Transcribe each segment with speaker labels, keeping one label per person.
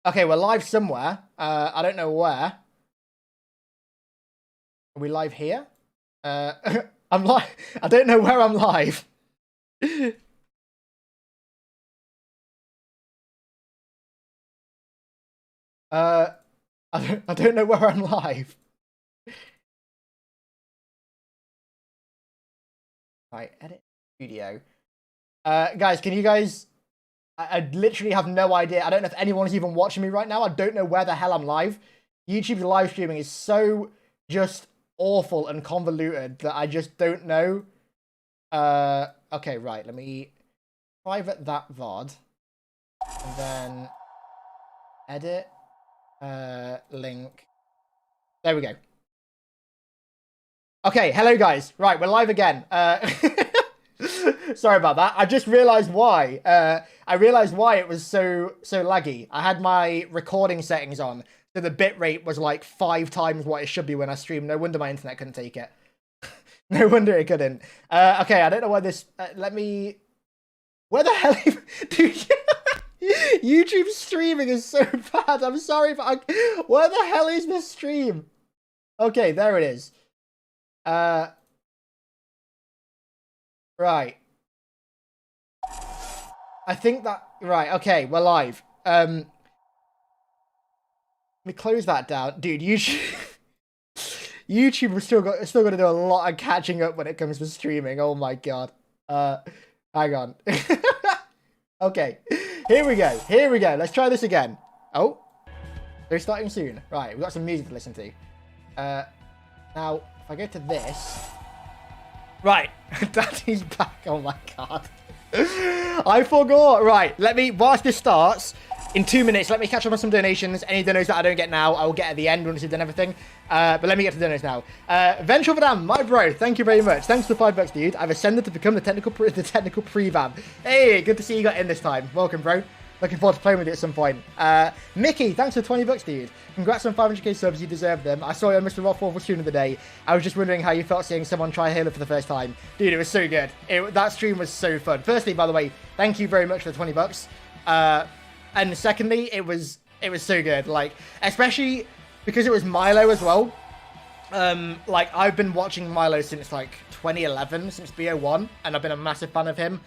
Speaker 1: Okay, we're live somewhere. I don't know where. Are we live here? I'm live. I don't know where I'm live. I don't know where I'm live. Right, edit studio. Guys, can you guys... I literally have no idea. I don't know if anyone's even watching me right now. I don't know where the hell I'm live. YouTube's live streaming is so just awful and convoluted that I just don't know. Okay, right. Let me private that VOD. And then edit link. There we go. Okay, hello guys. Right, we're live again. Sorry about that. I just realized why. I realized why it was so laggy. I had my recording settings on, so the bitrate was like 5 times what it should be when I stream. No wonder my internet couldn't take it. No wonder it couldn't. Okay, I don't know where this... let me... Where the hell... Dude, YouTube streaming is so bad. I'm sorry, but where the hell is this stream? Okay, there it is. Right. I think that... Right, okay, we're live. Let me close that down. Dude, YouTube... YouTube has still got to do a lot of catching up when it comes to streaming. Oh my god. Hang on. Okay, here we go. Here we go. Let's try this again. Oh, they're starting soon. Right, we've got some music to listen to. Now, if I go to this... Right, Daddy's back. Oh my god. I forgot. Right, let me, whilst this starts, in 2 minutes, let me catch up on some donations. Any donos that I don't get now, I will get at the end once we've done everything. But let me get to the donos now. Ventral Vidam, my bro, thank you very much. Thanks for the $5, dude. I've ascended to become the technical pre-bab. Hey, good to see you got in this time. Welcome, bro. Looking forward to playing with you at some point. Mickey, thanks for $20, dude. Congrats on 500k subs, you deserve them. I saw you on Mr. Rothwolf stream of the day. I was just wondering how you felt seeing someone try Halo for the first time. Dude, it was so good. That stream was so fun. Firstly, by the way, thank you very much for the $20. And secondly, it was so good. Like, especially because it was Milo as well. Like, I've been watching Milo since like 2011, since BO1, and I've been a massive fan of him.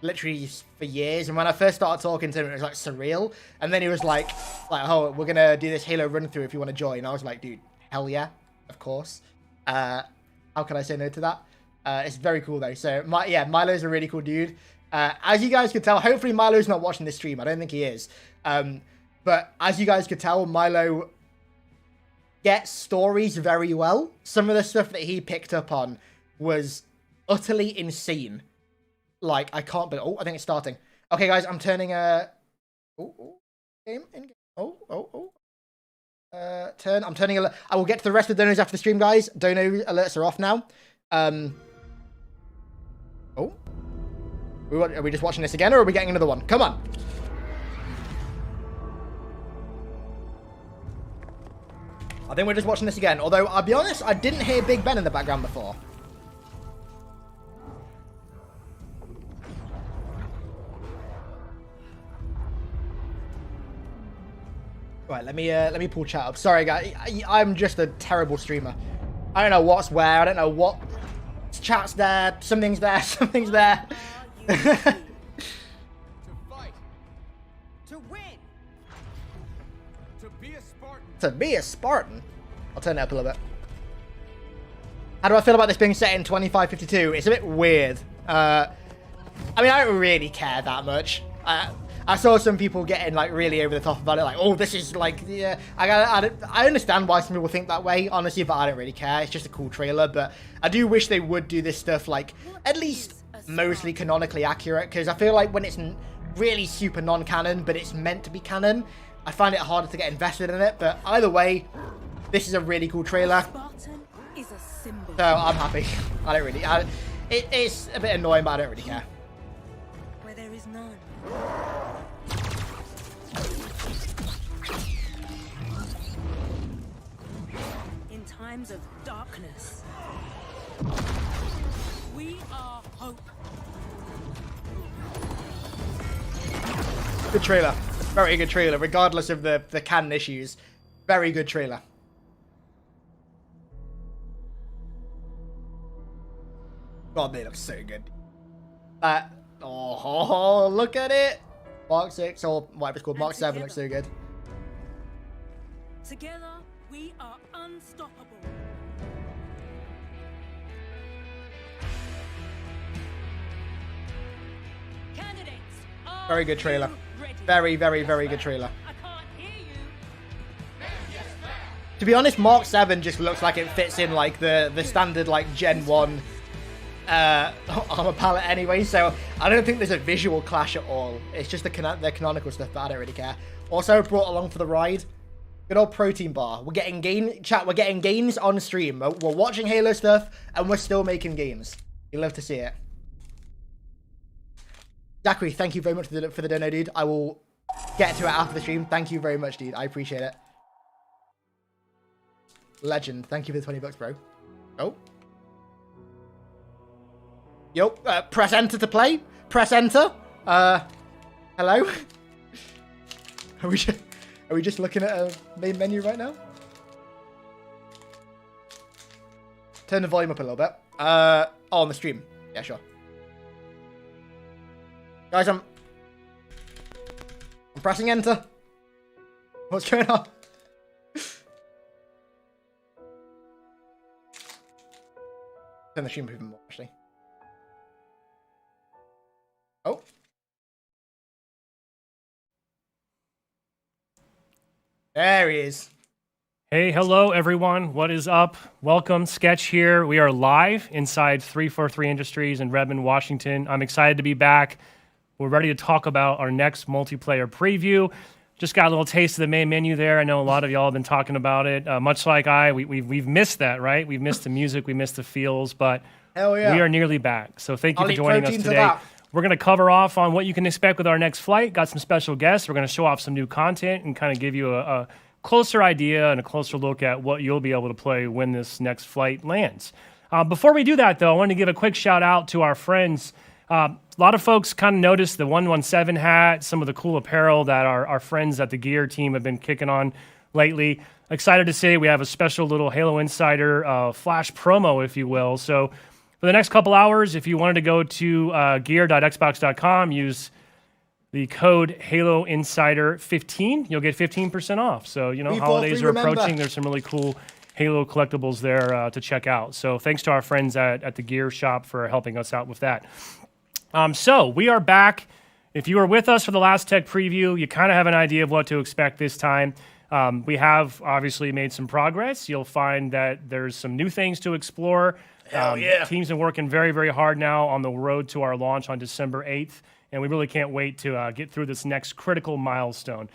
Speaker 1: Literally for years, and when I first started talking to him, it was like surreal. And then he was like, oh, we're gonna do this Halo run through if you want to join. And I was like, dude, hell yeah, of course. How can I say no to that? It's very cool though. So yeah, Milo's a really cool dude. As you guys could tell, hopefully Milo's not watching this stream. I don't think he is. But as you guys could tell, Milo gets stories very well. Some of the stuff that he picked up on was utterly insane. Like, I can't believe... Oh, I think it's starting. Okay, guys, I'm turning game in game. I'm turning... I will get to the rest of the donos after the stream, guys. Dono alerts are off now. Oh. Are we just watching this again, or are we getting another one? Come on. I think we're just watching this again. Although, I'll be honest, I didn't hear Big Ben in the background before. Right, let me pull chat up. Sorry, guys. I'm just a terrible streamer. I don't know what's where. I don't know what... Chat's there. Something's there. Something's there.
Speaker 2: To fight. To win. To be a Spartan.
Speaker 1: To be a Spartan? I'll turn it up a little bit. How do I feel about this being set in 2552? It's a bit weird. I mean, I don't really care that much. I saw some people getting like really over the top about it, like, oh, this is like, yeah. I understand why some people think that way, honestly, but I don't really care. It's just a cool trailer, but I do wish they would do this stuff like at least mostly canonically accurate, because I feel like when it's really super non-canon, but it's meant to be canon, I find it harder to get invested in it. But either way, this is a really cool trailer, so I'm happy. I don't really. It's a bit annoying, but I don't really care.
Speaker 3: Where there is none. In times of darkness, we are hope.
Speaker 1: Good trailer. Very good trailer, regardless of the canon issues. Very good trailer. God, they look so good. Oh, look at it. Mark 6, or whatever it's called, Mark 7 looks so good.
Speaker 3: Together, we are unstoppable. Candidates,
Speaker 1: Very good trailer.
Speaker 3: ready?
Speaker 1: Very, very, very good trailer.
Speaker 3: I can't hear you.
Speaker 1: To be honest, Mark 7 just looks like it fits in like the standard like Gen 1 armor palette anyway, so I don't think there's a visual clash at all. It's just the canonical stuff, but I don't really care. Also brought along for the ride, good old protein bar. We're getting we're getting games on stream. We're watching Halo stuff and we're still making games. You love to see it. Zachary, thank you very much for the dono, dude. I will get to it after the stream. Thank you very much, dude. I appreciate it. Legend, thank you for the 20 bucks, bro. Oh. Yo, press enter to play. Press enter. Hello? Are we just looking at a main menu right now? Turn the volume up a little bit. Oh, on the stream. Yeah, sure. Guys, I'm pressing enter. What's going on? Turn the stream up even more, actually. Oh. There he is.
Speaker 4: Hey, hello everyone. What is up? Welcome, Sketch here. We are live inside 343 Industries in Redmond, Washington. I'm excited to be back. We're ready to talk about our next multiplayer preview. Just got a little taste of the main menu there. I know a lot of y'all have been talking about it. Much like we've missed that, right? We've missed the music, we missed the feels, but
Speaker 1: Hell yeah.
Speaker 4: we are nearly back. So thank you
Speaker 1: I'll
Speaker 4: for
Speaker 1: eat
Speaker 4: joining us
Speaker 1: protein to
Speaker 4: today.
Speaker 1: that.
Speaker 4: We're going to cover off on what you can expect with our next flight. Got some special guests. We're going to show off some new content and kind of give you a closer idea and a closer look at what you'll be able to play when this next flight lands. Before we do that, though, I want to give a quick shout out to our friends. A lot of folks kind of noticed the 117 hat, some of the cool apparel that our friends at the Gear team have been kicking on lately. Excited to say we have a special little Halo Insider flash promo, if you will. So for the next couple hours, if you wanted to go to gear.xbox.com, use the code Halo Insider 15, you'll get 15% off. So, you know, holidays are approaching. There's some really cool Halo collectibles there to check out. So thanks to our friends at the Gear shop for helping us out with that. So we are back. If you were with us for the last tech preview, you kind of have an idea of what to expect this time. We have obviously made some progress. You'll find that there's some new things to explore.
Speaker 1: Hell yeah.
Speaker 4: Teams have been working very, very hard now on the road to our launch on December 8th, and we really can't wait to get through this next critical milestone.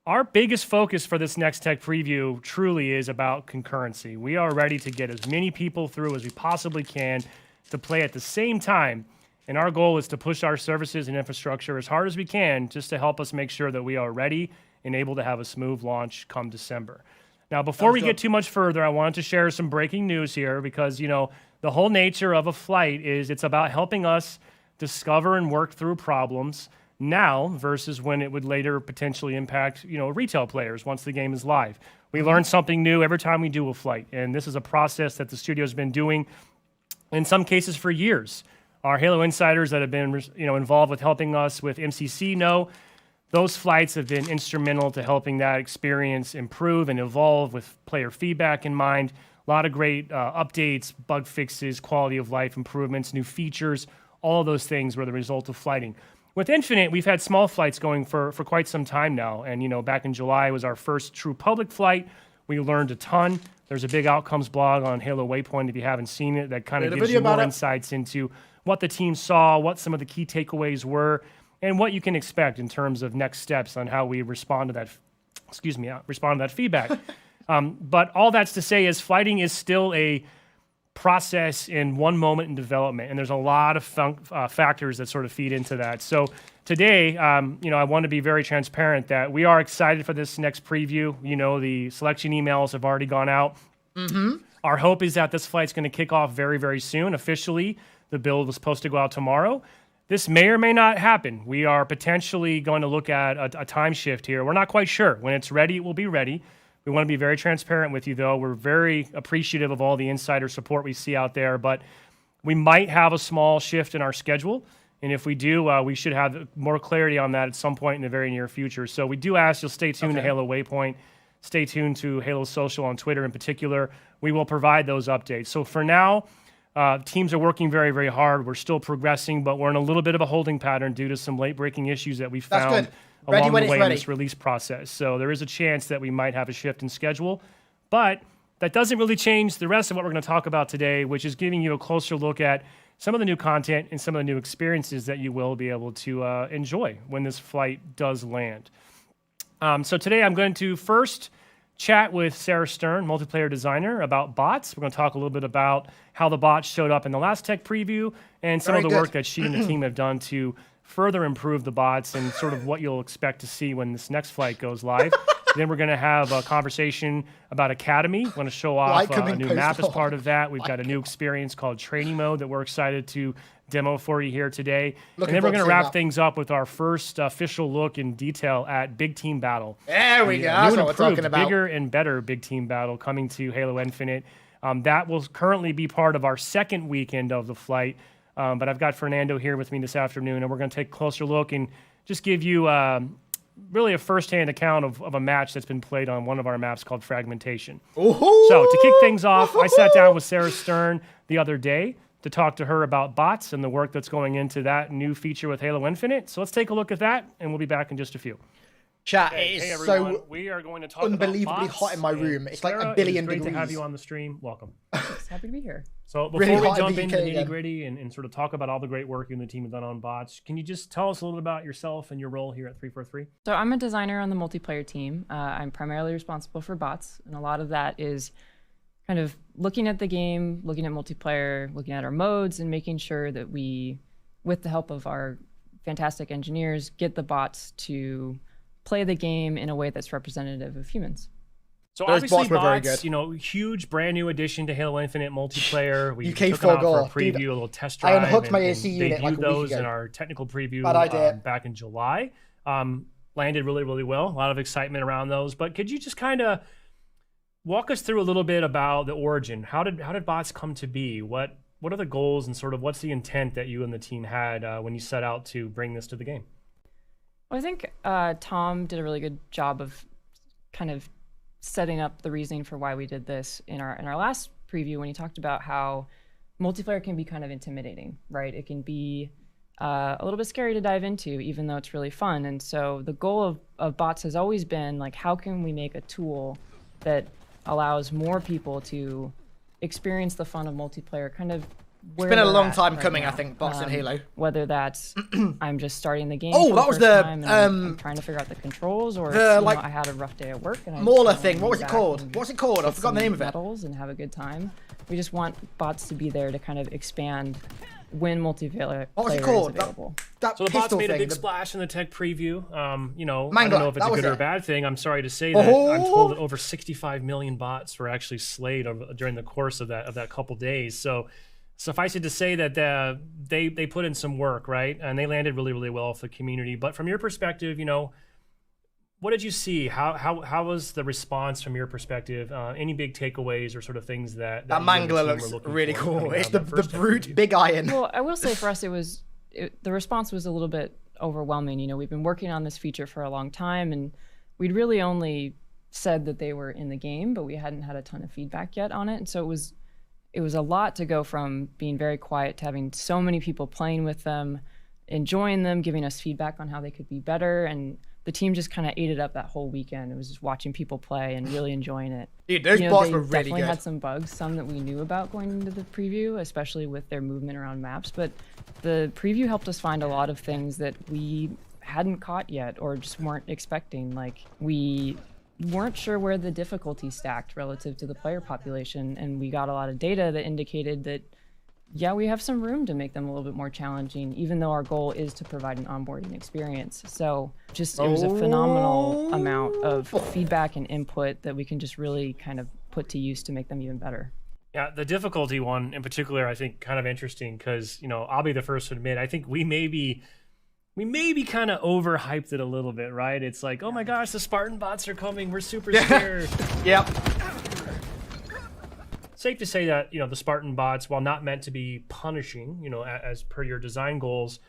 Speaker 4: Our biggest focus for this next tech preview truly is about concurrency. We are ready to get as many people through as we possibly can to play at the same time. And our goal is to push our services and infrastructure as hard as we can just to help us make sure that we are ready and able to have a smooth launch come December. Now, before we get too much further, I wanted to share some breaking news here because, you know, the whole nature of a flight is it's about helping us discover and work through problems now versus when it would later potentially impact, you know, retail players once the game is live. We learn something new every time we do a flight, and this is a process that the studio's been doing in some cases for years. Our Halo insiders that have been, you know, involved with helping us with MCC know those flights have been instrumental to helping that experience improve and evolve with player feedback in mind. A lot of great updates, bug fixes, quality of life improvements, new features, all of those things were the result of flighting. With Infinite, we've had small flights going for quite some time now. And, you know, back in July was our first true public flight. We learned a ton. There's a big outcomes blog on Halo Waypoint if you haven't seen it that kind of gives you more insights into what the team saw, what some of the key takeaways were, and what you can expect in terms of next steps on how we respond to that, respond to that feedback. But all that's to say is flighting is still a process in one moment in development, and there's a lot of factors that sort of feed into that. So today, you know, I want to be very transparent that we are excited for this next preview. You know, the selection emails have already gone out. Our hope is that this flight's going to kick off very, very soon. Officially, the build was supposed to go out tomorrow. This may or may not happen. We are potentially going to look at a time shift here. We're not quite sure. When it's ready, it will be ready. We want to be very transparent with you, though. We're very appreciative of all the insider support we see out there, but we might have a small shift in our schedule. And if we do, we should have more clarity on that at some point in the very near future. So we do ask you'll stay tuned to Halo Waypoint. Stay tuned to Halo Social on Twitter in particular. We will provide those updates. So for now, teams are working very, very hard. We're still progressing, but we're in a little bit of a holding pattern due to some late-breaking issues that we found along the way in this release process. So there is a chance that we might have a shift in schedule, but that doesn't really change the rest of what we're going to talk about today, which is giving you a closer look at some of the new content and some of the new experiences that you will be able to enjoy when this flight does land. So today I'm going to first chat with Sarah Stern, multiplayer designer, about bots. We're going to talk a little bit about how the bots showed up in the last tech preview and some of the work that she and the team have done to further improve the bots and sort of what you'll expect to see when this next flight goes live. Then we're going to have a conversation about Academy. We're going to show off a new map as part of that. We've got a new experience called Training Mode that we're excited to demo for you here today. And then we're going to wrap things up with our first official look in detail at Big Team Battle.
Speaker 1: There we go. That's what we're talking about.
Speaker 4: Bigger and better Big Team Battle coming to Halo Infinite. That will currently be part of our second weekend of the flight. But I've got Fernando here with me this afternoon, and we're going to take a closer look and just give you really a first-hand account of a match that's been played on one of our maps called Fragmentation.
Speaker 1: Ooh-hoo!
Speaker 4: So to kick things off, I sat down with Sarah Stern the other day to talk to her about bots and the work that's going into that new feature with Halo Infinite. So let's take a look at that, and we'll be back in just a few.
Speaker 1: Chat, it is so
Speaker 4: we are going to talk
Speaker 1: unbelievably
Speaker 4: about bots,
Speaker 1: hot in my room. It's like
Speaker 4: Sarah,
Speaker 1: a billion
Speaker 4: it's great
Speaker 1: degrees.
Speaker 4: to have you on the stream. Welcome.
Speaker 5: Happy to be here.
Speaker 4: So before
Speaker 1: Really
Speaker 4: we
Speaker 1: hot
Speaker 4: jump into the
Speaker 1: BK again.
Speaker 4: nitty-gritty and sort of talk about all the great work you and the team have done on bots, can you just tell us a little bit about yourself and your role here at 343?
Speaker 5: So I'm a designer on the multiplayer team. I'm primarily responsible for bots, and a lot of that is kind of looking at the game, looking at multiplayer, looking at our modes, and making sure that we, with the help of our fantastic engineers, get the bots to play the game in a way that's representative of humans.
Speaker 4: So
Speaker 1: Those
Speaker 4: obviously
Speaker 1: bots were very
Speaker 4: bots,
Speaker 1: good.
Speaker 4: you know, huge brand new addition to Halo Infinite multiplayer. We
Speaker 1: UK
Speaker 4: took them out for a
Speaker 1: goal.
Speaker 4: preview,
Speaker 1: Dude,
Speaker 4: a little test
Speaker 1: I
Speaker 4: drive.
Speaker 1: unhooked my
Speaker 4: and
Speaker 1: AC unit like a
Speaker 4: debuted
Speaker 1: week
Speaker 4: those
Speaker 1: ago.
Speaker 4: in our technical preview
Speaker 1: Bad idea.
Speaker 4: back in July. Landed really, really well. A lot of excitement around those. But could you just kind of walk us through a little bit about the origin? How did bots come to be? What are the goals and sort of what's the intent that you and the team had when you set out to bring this to the game?
Speaker 5: Well, I think Tom did a really good job of kind of setting up the reasoning for why we did this in our last preview when he talked about how multiplayer can be kind of intimidating, right? It can be a little bit scary to dive into, even though it's really fun. And so the goal of bots has always been like, how can we make a tool that allows more people to experience the fun of multiplayer kind of where
Speaker 1: It's been a
Speaker 5: they're
Speaker 1: long
Speaker 5: at
Speaker 1: time
Speaker 5: right
Speaker 1: coming,
Speaker 5: now.
Speaker 1: I think, bots in Halo.
Speaker 5: Whether that's I'm just starting the game.
Speaker 1: Oh,
Speaker 5: for
Speaker 1: that was
Speaker 5: first
Speaker 1: the,
Speaker 5: time and I'm trying to figure out the controls, or
Speaker 1: the,
Speaker 5: you
Speaker 1: like,
Speaker 5: know, I had a rough day at work and I
Speaker 1: Mauler
Speaker 5: just
Speaker 1: thing.
Speaker 5: wanna
Speaker 1: What was
Speaker 5: be
Speaker 1: it
Speaker 5: back
Speaker 1: called?
Speaker 5: and
Speaker 1: What's it called? I
Speaker 5: get
Speaker 1: forgot the
Speaker 5: some
Speaker 1: name of it.
Speaker 5: medals and have a good time. We just want bots to be there to kind of expand when multiplayer
Speaker 1: What was it
Speaker 5: player
Speaker 1: called?
Speaker 5: is available.
Speaker 1: That
Speaker 4: So the bots
Speaker 1: pistol
Speaker 4: made a
Speaker 1: thing.
Speaker 4: big splash in the tech preview. You know, I
Speaker 1: Mangler,
Speaker 4: don't know if it's
Speaker 1: that
Speaker 4: a
Speaker 1: was
Speaker 4: good or a
Speaker 1: it.
Speaker 4: bad thing. I'm sorry to say that I'm told that over 65 million bots were actually slayed during the course of that couple days. So suffice it to say that they put in some work, right? And they landed really, really well with the community. But from your perspective, you know, what did you see? How was the response from your perspective? Any big takeaways or sort of things that
Speaker 1: That
Speaker 4: you and the
Speaker 1: Mangler
Speaker 4: team
Speaker 1: looks
Speaker 4: were looking
Speaker 1: really
Speaker 4: for
Speaker 1: cool.
Speaker 4: coming out
Speaker 1: It's
Speaker 4: of
Speaker 1: the
Speaker 4: that first tech
Speaker 1: brute
Speaker 4: preview?
Speaker 1: big iron.
Speaker 5: Well, I will say for us, the response was a little bit overwhelming. You know, we've been working on this feature for a long time, and we'd really only said that they were in the game, but we hadn't had a ton of feedback yet on it. And so it was a lot to go from being very quiet to having so many people playing with them, enjoying them, giving us feedback on how they could be better. And the team just kind of ate it up that whole weekend. It was just watching people play and really enjoying it.
Speaker 1: Dude, those
Speaker 5: You know,
Speaker 1: bots
Speaker 5: they
Speaker 1: were really
Speaker 5: definitely
Speaker 1: good.
Speaker 5: had some bugs, some that we knew about going into the preview, especially with their movement around maps. But the preview helped us find a lot of things that we hadn't caught yet or just weren't expecting. Like, we weren't sure where the difficulty stacked relative to the player population, and we got a lot of data that indicated that, yeah, we have some room to make them a little bit more challenging, even though our goal is to provide an onboarding experience. So just it was a phenomenal amount of feedback and input that we can just really kind of put to use to make them even better.
Speaker 4: Yeah, the difficulty one in particular, I think, kind of interesting because I'll be the first to admit, I think we maybe kind of overhyped it a little bit, right? It's like, oh my gosh, the Spartan bots are coming. We're super scared.
Speaker 1: Yep.
Speaker 4: Safe to say that the Spartan bots, while not meant to be punishing, as per your design goals,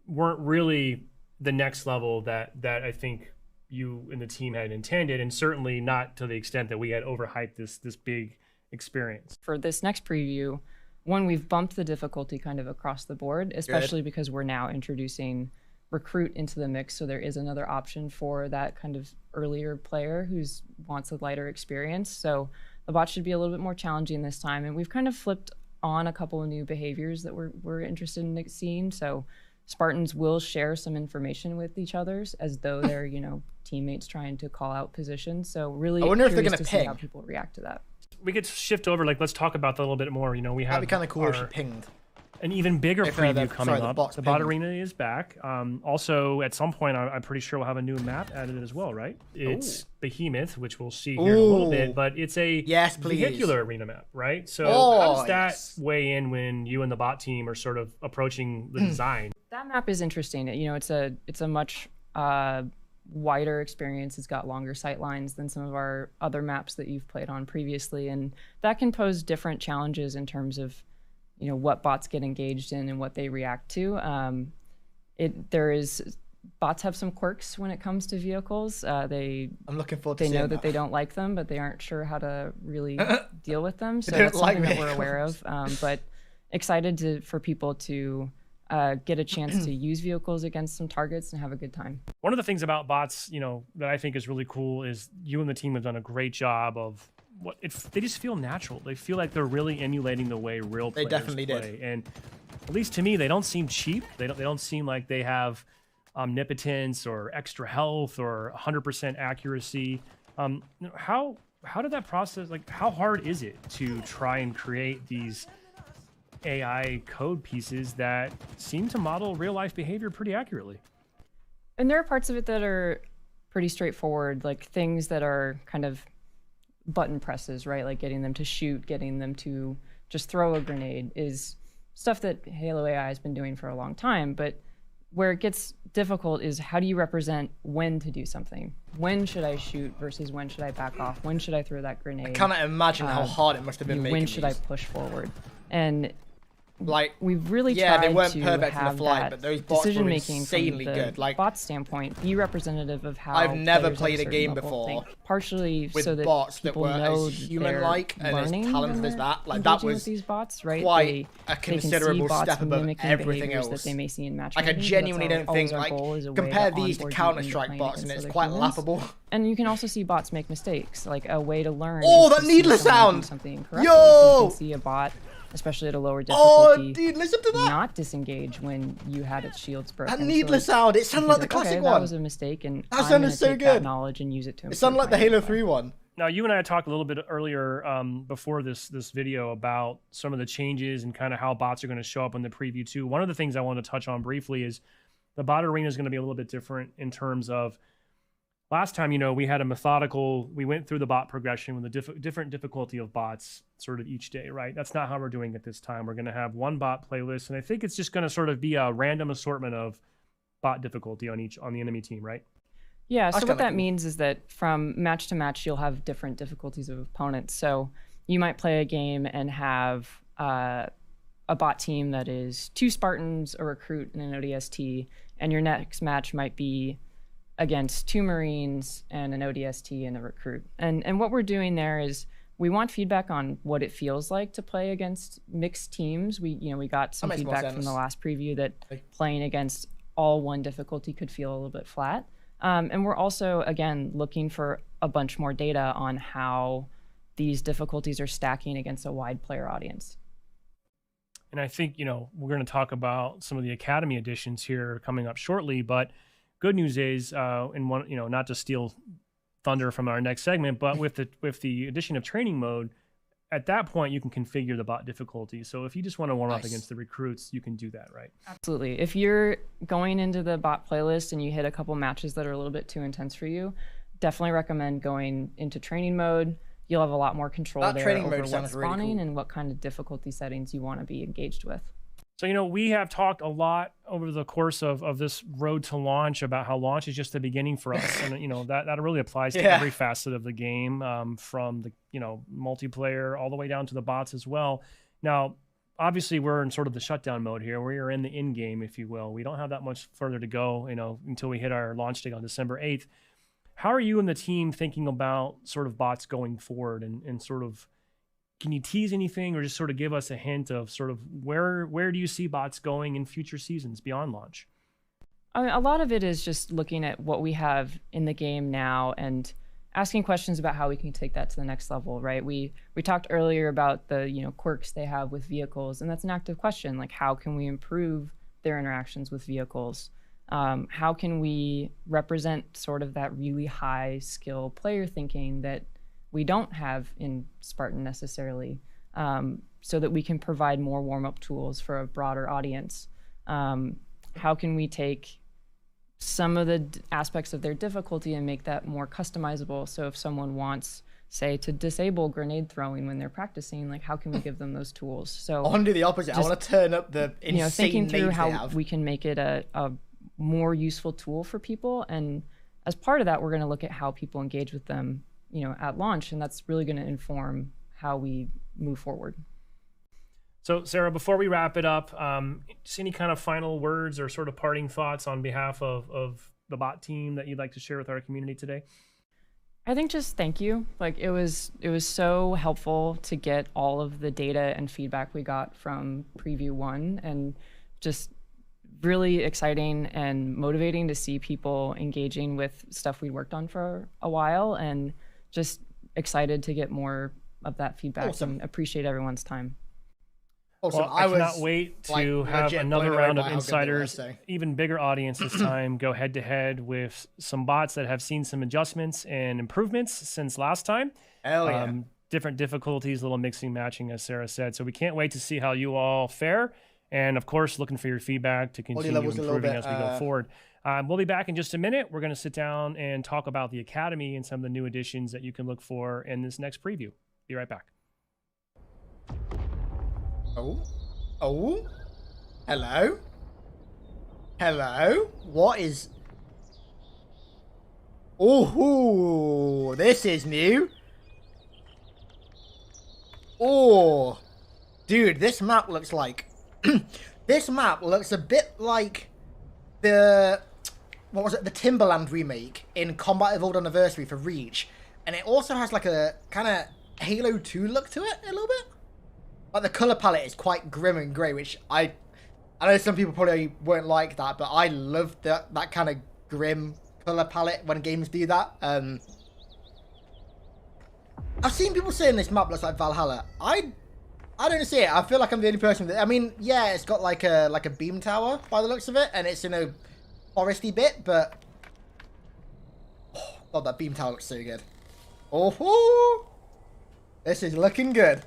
Speaker 4: weren't really the next level that I think you and the team had intended, and certainly not to the extent that we had overhyped this big experience.
Speaker 5: For this next preview, one, we've bumped the difficulty kind of across the board, especially because we're now introducing recruit into the mix, so there is another option for that kind of earlier player who wants a lighter experience. So the bot should be a little bit more challenging this time, and we've kind of flipped on a couple of new behaviors that we're interested in seeing. So Spartans will share some information with each other as though they're teammates trying to call out positions. So really,
Speaker 1: I wonder if they're
Speaker 5: curious
Speaker 1: gonna
Speaker 5: to see
Speaker 1: ping.
Speaker 5: how people react to that.
Speaker 4: We could shift over, let's talk about that a little bit more. We have
Speaker 1: That'd be kind of cool if she pinged.
Speaker 4: an even bigger
Speaker 1: If,
Speaker 4: preview
Speaker 1: the-
Speaker 4: coming
Speaker 1: sorry, the
Speaker 4: up.
Speaker 1: bot's
Speaker 4: The bot
Speaker 1: pinged.
Speaker 4: arena is back. Also, at some point, I'm pretty sure we'll have a new map added as well, right? It's Behemoth, which we'll see here in a little
Speaker 1: Ooh.
Speaker 4: bit, but it's a
Speaker 1: Yes, please.
Speaker 4: vehicular arena map, right? So how
Speaker 1: Oh,
Speaker 4: does that
Speaker 1: yes.
Speaker 4: weigh in when you and the bot team are sort of approaching the design?
Speaker 5: That map is interesting. It's a much wider experience. It's got longer sight lines than some of our other maps that you've played on previously, and that can pose different challenges in terms of what bots get engaged in and what they react to. Bots have some quirks when it comes to vehicles. They
Speaker 1: I'm looking forward to
Speaker 5: know
Speaker 1: seeing
Speaker 5: that they don't like them, but they aren't sure how to really deal with them. So
Speaker 1: don't
Speaker 5: that's
Speaker 1: like
Speaker 5: something that we're aware
Speaker 1: vehicles.
Speaker 5: of. But excited for people to get a chance to use vehicles against some targets and have a good time.
Speaker 4: One of the things about bots, that I think is really cool is you and the team have done a great job of they just feel natural. They feel like they're really emulating the way real
Speaker 1: They
Speaker 4: players
Speaker 1: definitely did.
Speaker 4: play. And at least to me, they don't seem cheap. They don't seem like they have omnipotence or extra health or 100% accuracy. How did that process, how hard is it to try and create these AI code pieces that seem to model real life behavior pretty accurately?
Speaker 5: And there are parts of it that are pretty straightforward, like things that are kind of button presses, right? Like getting them to shoot, getting them to just throw a grenade is stuff that Halo AI has been doing for a long time. But where it gets difficult is how do you represent when to do something? When should I shoot versus when should I back off? When should I throw that grenade?
Speaker 1: I cannot imagine how hard it must have been making
Speaker 5: When should I
Speaker 1: these.
Speaker 5: push forward? And
Speaker 1: Like,
Speaker 5: we've really
Speaker 1: yeah,
Speaker 5: tried
Speaker 1: they weren't
Speaker 5: to
Speaker 1: perfect in the
Speaker 5: have
Speaker 1: flight,
Speaker 5: that
Speaker 1: but those bots were
Speaker 5: decision making
Speaker 1: insanely
Speaker 5: from the
Speaker 1: good. Like,
Speaker 5: bot standpoint be representative of how
Speaker 1: I've never
Speaker 5: players at
Speaker 1: played a
Speaker 5: certain
Speaker 1: game
Speaker 5: level
Speaker 1: before
Speaker 5: think. Partially
Speaker 1: with
Speaker 5: so that
Speaker 1: bots that
Speaker 5: people
Speaker 1: were
Speaker 5: know
Speaker 1: as human-like
Speaker 5: they're
Speaker 1: and as
Speaker 5: learning
Speaker 1: talented
Speaker 5: when
Speaker 1: as
Speaker 5: they're
Speaker 1: that. Like, that
Speaker 5: engaging with
Speaker 1: was
Speaker 5: these bots, right?
Speaker 1: quite
Speaker 5: They
Speaker 1: a
Speaker 5: can see
Speaker 1: considerable
Speaker 5: bots
Speaker 1: step above
Speaker 5: mimicking
Speaker 1: everything
Speaker 5: behaviors
Speaker 1: else.
Speaker 5: that they may see in
Speaker 1: Like, I
Speaker 5: matchmaking.
Speaker 1: genuinely
Speaker 5: That's
Speaker 1: don't
Speaker 5: always
Speaker 1: think,
Speaker 5: our
Speaker 1: like,
Speaker 5: goal, is a way
Speaker 1: compare
Speaker 5: to
Speaker 1: these to
Speaker 5: onboard you
Speaker 1: Counter-Strike
Speaker 5: into
Speaker 1: bots, and
Speaker 5: playing
Speaker 1: it's
Speaker 5: against
Speaker 1: quite
Speaker 5: other humans.
Speaker 1: laughable.
Speaker 5: And you can also see bots make mistakes, like a way to learn.
Speaker 1: Oh,
Speaker 5: is
Speaker 1: that
Speaker 5: to see
Speaker 1: needless
Speaker 5: someone do
Speaker 1: sound!
Speaker 5: something incorrectly.
Speaker 1: Yo!
Speaker 5: So you can see a bot, especially at a lower
Speaker 1: Oh,
Speaker 5: difficulty,
Speaker 1: dude, listen to that!
Speaker 5: not disengage when you had its shields broken.
Speaker 1: That
Speaker 5: So
Speaker 1: needless
Speaker 5: it's-
Speaker 1: sound, it
Speaker 5: you
Speaker 1: sounded
Speaker 5: can
Speaker 1: like
Speaker 5: be
Speaker 1: the classic
Speaker 5: okay,
Speaker 1: one.
Speaker 5: That was a mistake, and
Speaker 1: That
Speaker 5: I'm
Speaker 1: sounded
Speaker 5: gonna
Speaker 1: so
Speaker 5: take that
Speaker 1: good.
Speaker 5: knowledge and use it to
Speaker 1: It sounded like
Speaker 5: improve
Speaker 1: the
Speaker 5: my
Speaker 1: Halo
Speaker 5: gameplay.
Speaker 1: 3 one.
Speaker 4: Now, you and I talked a little bit earlier before this video about some of the changes and kind of how bots are going to show up in the preview too. One of the things I want to touch on briefly is the bot arena is going to be a little bit different in terms of last time, we had we went through the bot progression with the different difficulty of bots sort of each day, right? That's not how we're doing it this time. We're going to have one bot playlist, and I think it's just going to sort of be a random assortment of bot difficulty on the enemy team, right?
Speaker 5: Yeah,
Speaker 1: That's
Speaker 5: so what
Speaker 1: kinda
Speaker 5: that
Speaker 1: cool.
Speaker 5: means is that from match to match, you'll have different difficulties of opponents. So you might play a game and have a bot team that is 2 Spartans, a recruit, and an ODST, and your next match might be against 2 Marines and an ODST and a recruit. And what we're doing there is we want feedback on what it feels like to play against mixed teams. We got some
Speaker 1: makes more
Speaker 5: feedback from
Speaker 1: sense.
Speaker 5: the last preview that
Speaker 1: Like-
Speaker 5: playing against all one difficulty could feel a little bit flat. And we're also, again, looking for a bunch more data on how these difficulties are stacking against a wide player audience.
Speaker 4: And I think, we're going to talk about some of the Academy editions here coming up shortly, but good news is, not to steal thunder from our next segment, but with the addition of training mode, at that point you can configure the bot difficulty. So if you just want to warm up
Speaker 1: Nice.
Speaker 4: against the recruits, you can do that, right?
Speaker 5: Absolutely. If you're going into the bot playlist and you hit a couple matches that are a little bit too intense for you, definitely recommend going into training mode, you'll have a lot more control
Speaker 1: That
Speaker 5: there
Speaker 1: training
Speaker 5: over
Speaker 1: mode
Speaker 5: what's
Speaker 1: sounds really
Speaker 5: spawning
Speaker 1: cool.
Speaker 5: and what kind of difficulty settings you want to be engaged with.
Speaker 4: So, we have talked a lot over the course of this road to launch about how launch is just the beginning for us. And, that really applies to
Speaker 1: Yeah.
Speaker 4: every facet of the game, from the, multiplayer all the way down to the bots as well. Now, obviously, we're in sort of the shutdown mode here. We are in the in-game, if you will. We don't have that much further to go, until we hit our launch date on December 8th. How are you and the team thinking about sort of bots going forward and sort of, can you tease anything or just sort of give us a hint of sort of where do you see bots going in future seasons beyond launch?
Speaker 5: I mean, a lot of it is just looking at what we have in the game now and asking questions about how we can take that to the next level, right? We talked earlier about the quirks they have with vehicles, and that's an active question. Like, how can we improve their interactions with vehicles? How can we represent sort of that really high skill player thinking that we don't have in Spartan necessarily, so that we can provide more warm-up tools for a broader audience? How can we take some of the aspects of their difficulty and make that more customizable? So if someone wants, say, to disable grenade throwing when they're practicing, like, how can we give them those tools? So
Speaker 1: I want to do the opposite. I want to turn up the insane
Speaker 5: thinking through
Speaker 1: names they
Speaker 5: how
Speaker 1: have.
Speaker 5: we can make it a more useful tool for people. And as part of that, we're going to look at how people engage with them, at launch, and that's really going to inform how we move forward.
Speaker 4: So, Sarah, before we wrap it up, just any kind of final words or sort of parting thoughts on behalf of the bot team that you'd like to share with our community today?
Speaker 5: I think just thank you. Like, it was so helpful to get all of the data and feedback we got from Preview 1, and just really exciting and motivating to see people engaging with stuff we worked on for a while, and just excited to get more of that feedback.
Speaker 1: Awesome.
Speaker 5: And appreciate everyone's time.
Speaker 1: Awesome.
Speaker 4: Well, I cannot
Speaker 1: was,
Speaker 4: wait to
Speaker 1: like,
Speaker 4: have
Speaker 1: legit
Speaker 4: another
Speaker 1: blown away
Speaker 4: round
Speaker 1: by
Speaker 4: of
Speaker 1: how good they were,
Speaker 4: insiders,
Speaker 1: so.
Speaker 4: even bigger audience this time, go head to head with some bots that have seen some adjustments and improvements since last time.
Speaker 1: Hell yeah.
Speaker 4: Different difficulties, little mixing, matching, as Sarah said. So we can't wait to see how you all fare. And of course, looking for your feedback to continue
Speaker 1: levels a little
Speaker 4: improving
Speaker 1: bit,
Speaker 4: as we go forward. We'll be back in just a minute. We're going to sit down and talk about the Academy and some of the new additions that you can look for in this next preview. Be right back.
Speaker 1: Oh. Hello? What is... Oh, this is new. Oh. Dude, this map looks like... This map looks a bit like the... What was it? The Timberland remake in Combat Evolved Anniversary for Reach. And it also has like a kind of Halo 2 look to it a little bit. Like, the color palette is quite grim and grey, which I know some people probably won't like that, but I love that kind of grim color palette when games do that. I've seen people saying this map looks like Valhalla. I don't see it. I feel like I'm the only person that... I mean, yeah, it's got like a beam tower by the looks of it, and it's in a foresty bit, but... Oh, God, that beam tower looks so good. Oh, this is looking good.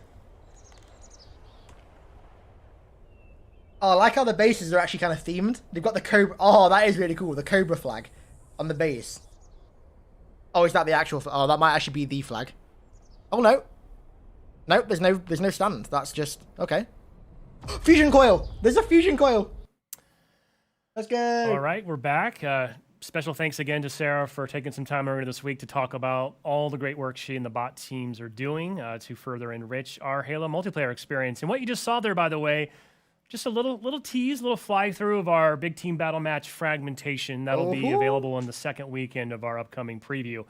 Speaker 1: Oh, I like how the bases are actually kind of themed. They've got the Cobra... Oh, that is really cool. The Cobra flag on the base. Oh, is that the actual... Oh, that might actually be the flag. Oh, no. Nope, there's no stand. That's just... Okay. Fusion coil! There's a fusion coil! Let's go!
Speaker 4: All right, we're back. Special thanks again to Sarah for taking some time earlier this week to talk about all the great work she and the bot teams are doing to further enrich our Halo multiplayer experience. And what you just saw there, by the way, just a little tease, little fly through of our big team battle match fragmentation. That'll be available on the second weekend of our upcoming preview.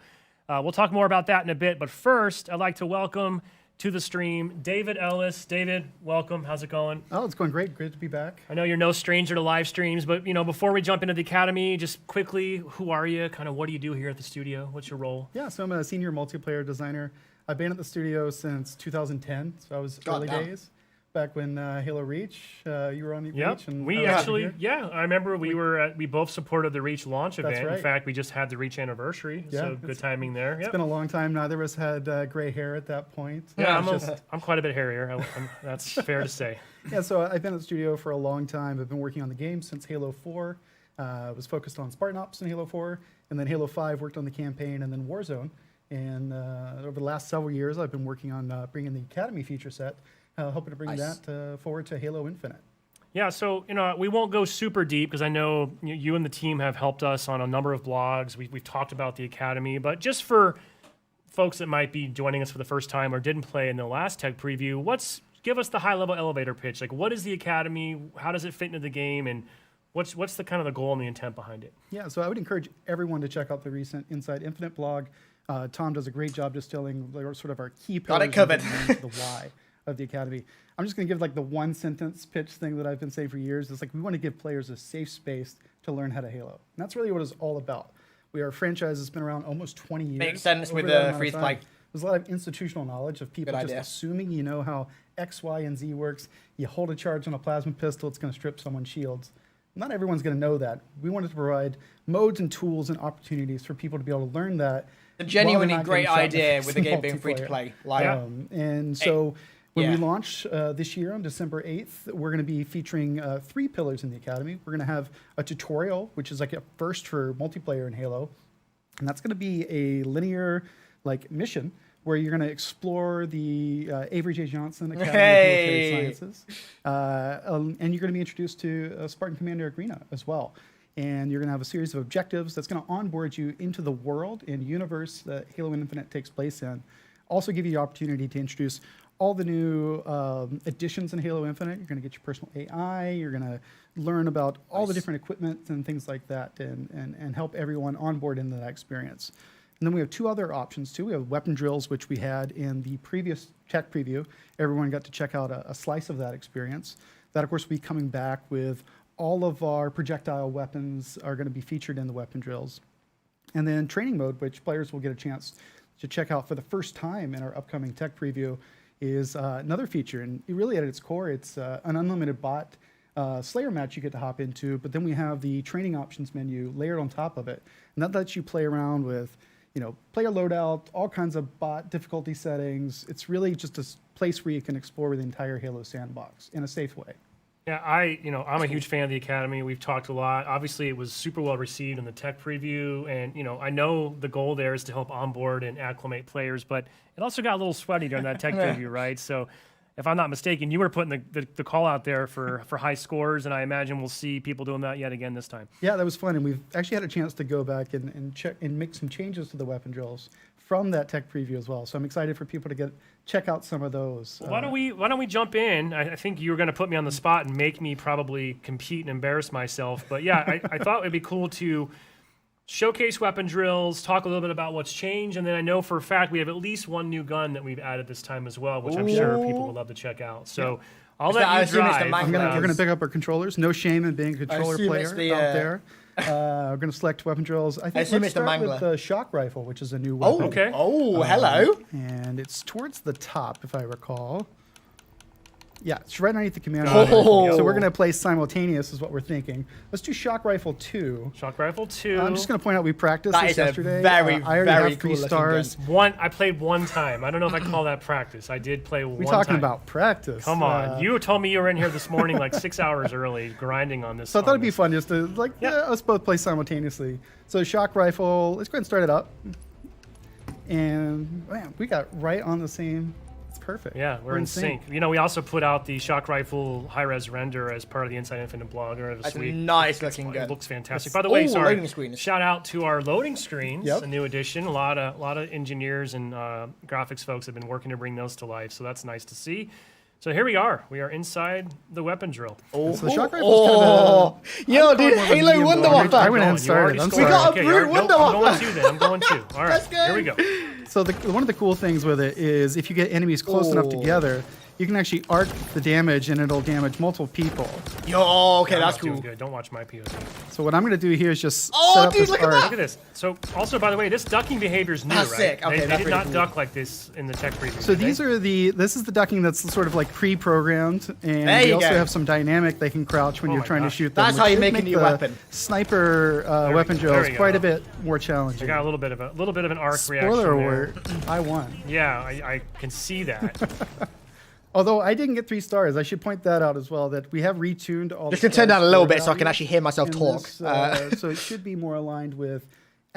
Speaker 4: We'll talk more about that in a bit, but first, I'd like to welcome to the stream David Ellis. David, welcome. How's it going?
Speaker 6: Oh, it's going great. Great to be back.
Speaker 4: I know you're no stranger to live streams, but before we jump into the Academy, just quickly, who are you? Kind of what do you do here at the studio? What's your role?
Speaker 6: Yeah, so I'm a senior multiplayer designer. I've been at the studio since 2010, so I was early days. Back when Halo Reach, you were on Reach. And
Speaker 4: we actually, I remember we both supported the Reach launch event.
Speaker 6: right.
Speaker 4: In fact, we just had the Reach anniversary, so good timing there.
Speaker 6: It's been a long time. Neither of us had gray hair at that point.
Speaker 4: Yeah, I'm quite a bit hairier. That's fair to say.
Speaker 6: Yeah, so I've been at the studio for a long time. I've been working on the game since Halo 4. Was focused on Spartan Ops in Halo 4, and then Halo 5 worked on the campaign, and then Warzone. And over the last several years, I've been working on bringing the Academy feature set, hoping to bring that forward to Halo Infinite.
Speaker 4: Yeah, so we won't go super deep because I know you and the team have helped us on a number of blogs. We've talked about the Academy, but just for folks that might be joining us for the first time or didn't play in the last tech preview, give us the high-level elevator pitch. Like, what is the Academy? How does it fit into the game? And what's the kind of the goal and the intent behind it?
Speaker 6: Yeah, so I would encourage everyone to check out the recent Inside Infinite blog. Tom does a great job distilling sort of our key pillars.
Speaker 1: Got it covered.
Speaker 6: The why of the Academy. I'm just going to give like the one sentence pitch thing that I've been saying for years. It's like we want to give players a safe space to learn how to Halo. And that's really what it's all about. We are a franchise that's been around almost 20 years.
Speaker 1: Makes sense with
Speaker 6: Over that
Speaker 1: the
Speaker 6: amount of
Speaker 1: free
Speaker 6: time,
Speaker 1: play.
Speaker 6: There's a lot of institutional knowledge of people
Speaker 1: Good
Speaker 6: just
Speaker 1: idea.
Speaker 6: assuming you know how X, Y, and Z works. You hold a charge on a plasma pistol, it's going to strip someone's shields. Not everyone's going to know that. We wanted to provide modes and tools and opportunities for people to be able to learn that.
Speaker 1: A genuinely
Speaker 6: while they're not
Speaker 1: great
Speaker 6: getting shot
Speaker 1: idea
Speaker 6: in
Speaker 1: with the game being free to
Speaker 6: multiplayer.
Speaker 1: play. Like,
Speaker 6: And so when we
Speaker 1: yeah.
Speaker 6: launch this year on December 8th, we're going to be featuring 3 pillars in the Academy. We're going to have a tutorial, which is like a first for multiplayer in Halo. And that's going to be a linear mission where you're going to explore the Avery J. Johnson Academy of Military Sciences. And you're going to be introduced to Spartan Commander Agrena as well. And you're going to have a series of objectives that's going to onboard you into the world and universe that Halo Infinite takes place in. Also give you the opportunity to introduce all the new additions in Halo Infinite. You're going to get your personal AI. You're going to learn about all the different equipment and things like that and help everyone onboard into that experience. And then we have 2 other options too. We have weapon drills, which we had in the previous tech preview. Everyone got to check out a slice of that experience. That, of course, will be coming back with all of our projectile weapons are going to be featured in the weapon drills. And then training mode, which players will get a chance to check out for the first time in our upcoming tech preview, is another feature. And really at its core, it's an unlimited bot Slayer match you get to hop into, but then we have the training options menu layered on top of it. And that lets you play around with, player loadout, all kinds of bot difficulty settings. It's really just a place where you can explore the entire Halo sandbox in a safe way.
Speaker 4: Yeah, I'm a huge fan of the Academy. We've talked a lot. Obviously, it was super well received in the tech preview, and I know the goal there is to help onboard and acclimate players, but it also got a little sweaty during that tech preview, right? So, if I'm not mistaken, you were putting the call out there for high scores, and I imagine we'll see people doing that yet again this time.
Speaker 6: Yeah, that was fun, and we've actually had a chance to go back and check and make some changes to the weapon drills from that tech preview as well. So I'm excited for people to check out some of those.
Speaker 4: Why don't we jump in? I think you were going to put me on the spot and make me probably compete and embarrass myself. But yeah, I thought it'd be cool to showcase weapon drills, talk a little bit about what's changed, and then I know for a fact we have at least one new gun that we've added this time as well, which I'm sure people would love to check out. So I'll let you drive.
Speaker 6: We're going to pick up our controllers. No shame in being a controller player out there. We're going to select weapon drills. I think let's start with the shock rifle, which is a new weapon.
Speaker 4: Okay.
Speaker 1: Oh, hello.
Speaker 6: And it's towards the top, if I recall. Yeah, it's right underneath the command.
Speaker 1: Oh.
Speaker 6: So we're going to play simultaneous is what we're thinking. Let's do shock rifle 2.
Speaker 4: Shock rifle 2.
Speaker 6: I'm just going to point out we practiced
Speaker 1: That
Speaker 6: this
Speaker 1: is a
Speaker 6: yesterday.
Speaker 1: very,
Speaker 6: I already
Speaker 1: very
Speaker 6: have 3
Speaker 1: cool looking
Speaker 6: stars.
Speaker 4: I played one time. I don't know if I call that practice. I did play one time.
Speaker 6: We're talking about practice.
Speaker 4: Come on. You told me you were in here this morning like 6 hours early grinding on this.
Speaker 6: So I thought it'd be fun just to us both play simultaneously. So shock rifle, let's go ahead and start it up. And man, we got right on the same. It's perfect.
Speaker 4: Yeah, we're in sync. We also put out the shock rifle high-res render as part of the Inside Infinite blog.
Speaker 1: That's a nice looking gun.
Speaker 4: It looks fantastic. By the way,
Speaker 1: loading screens.
Speaker 4: Shout out to our loading screens,
Speaker 6: Yep.
Speaker 4: a new addition. A lot of engineers and graphics folks have been working to bring those to life, so that's nice to see. So here we are. We are inside the weapon drill.
Speaker 6: So the shock rifle's kind of
Speaker 1: dude, Halo Wonder
Speaker 6: I went ahead
Speaker 1: Waffle.
Speaker 6: and started. I'm
Speaker 1: We
Speaker 6: sorry.
Speaker 1: got a brute Wonder
Speaker 4: I'm going
Speaker 1: Waffle.
Speaker 4: to then. I'm going to. All right,
Speaker 1: Let's go.
Speaker 4: here we go.
Speaker 6: So one of the cool things with it is if you get enemies close enough together, you can actually arc the damage and it'll damage multiple people.
Speaker 1: Yo, okay,
Speaker 4: I'm
Speaker 1: that's
Speaker 4: not doing
Speaker 1: cool.
Speaker 4: good. Don't watch my POV.
Speaker 6: So what I'm going to do here is just
Speaker 1: Oh,
Speaker 6: set up
Speaker 1: dude,
Speaker 6: this
Speaker 1: look at
Speaker 6: arc.
Speaker 1: that.
Speaker 4: Look at this. So, also, by the way, this ducking behavior is new,
Speaker 1: That's
Speaker 4: right?
Speaker 1: sick. Okay,
Speaker 4: they
Speaker 1: that's
Speaker 4: did not
Speaker 1: pretty cool.
Speaker 4: duck like this in the tech preview.
Speaker 6: So
Speaker 4: did
Speaker 6: these
Speaker 4: they?
Speaker 6: are this is the ducking that's sort of like pre-programmed, and
Speaker 1: There
Speaker 6: we
Speaker 1: you
Speaker 6: also
Speaker 1: go.
Speaker 6: have some dynamic they can crouch when
Speaker 4: Oh
Speaker 6: you're
Speaker 4: my
Speaker 6: trying
Speaker 4: gosh.
Speaker 6: to shoot them.
Speaker 1: That's
Speaker 6: which
Speaker 1: how you
Speaker 6: should
Speaker 1: make a new
Speaker 6: the
Speaker 1: weapon.
Speaker 6: Sniper weapon
Speaker 4: There
Speaker 6: drills
Speaker 4: we
Speaker 6: quite
Speaker 4: go.
Speaker 6: a bit more
Speaker 4: I
Speaker 6: challenging.
Speaker 4: got a little bit of an arc reaction
Speaker 6: Spoiler
Speaker 4: there.
Speaker 6: alert, I won.
Speaker 4: Yeah, I can see that.
Speaker 6: Although I didn't get 3 stars, I should point that out as well, that we have retuned all
Speaker 1: Just
Speaker 6: the
Speaker 1: gonna turn down a
Speaker 6: stars
Speaker 1: little
Speaker 6: for
Speaker 1: bit so I can
Speaker 6: value
Speaker 1: actually hear myself
Speaker 6: in
Speaker 1: talk.
Speaker 6: this, so it should be more aligned with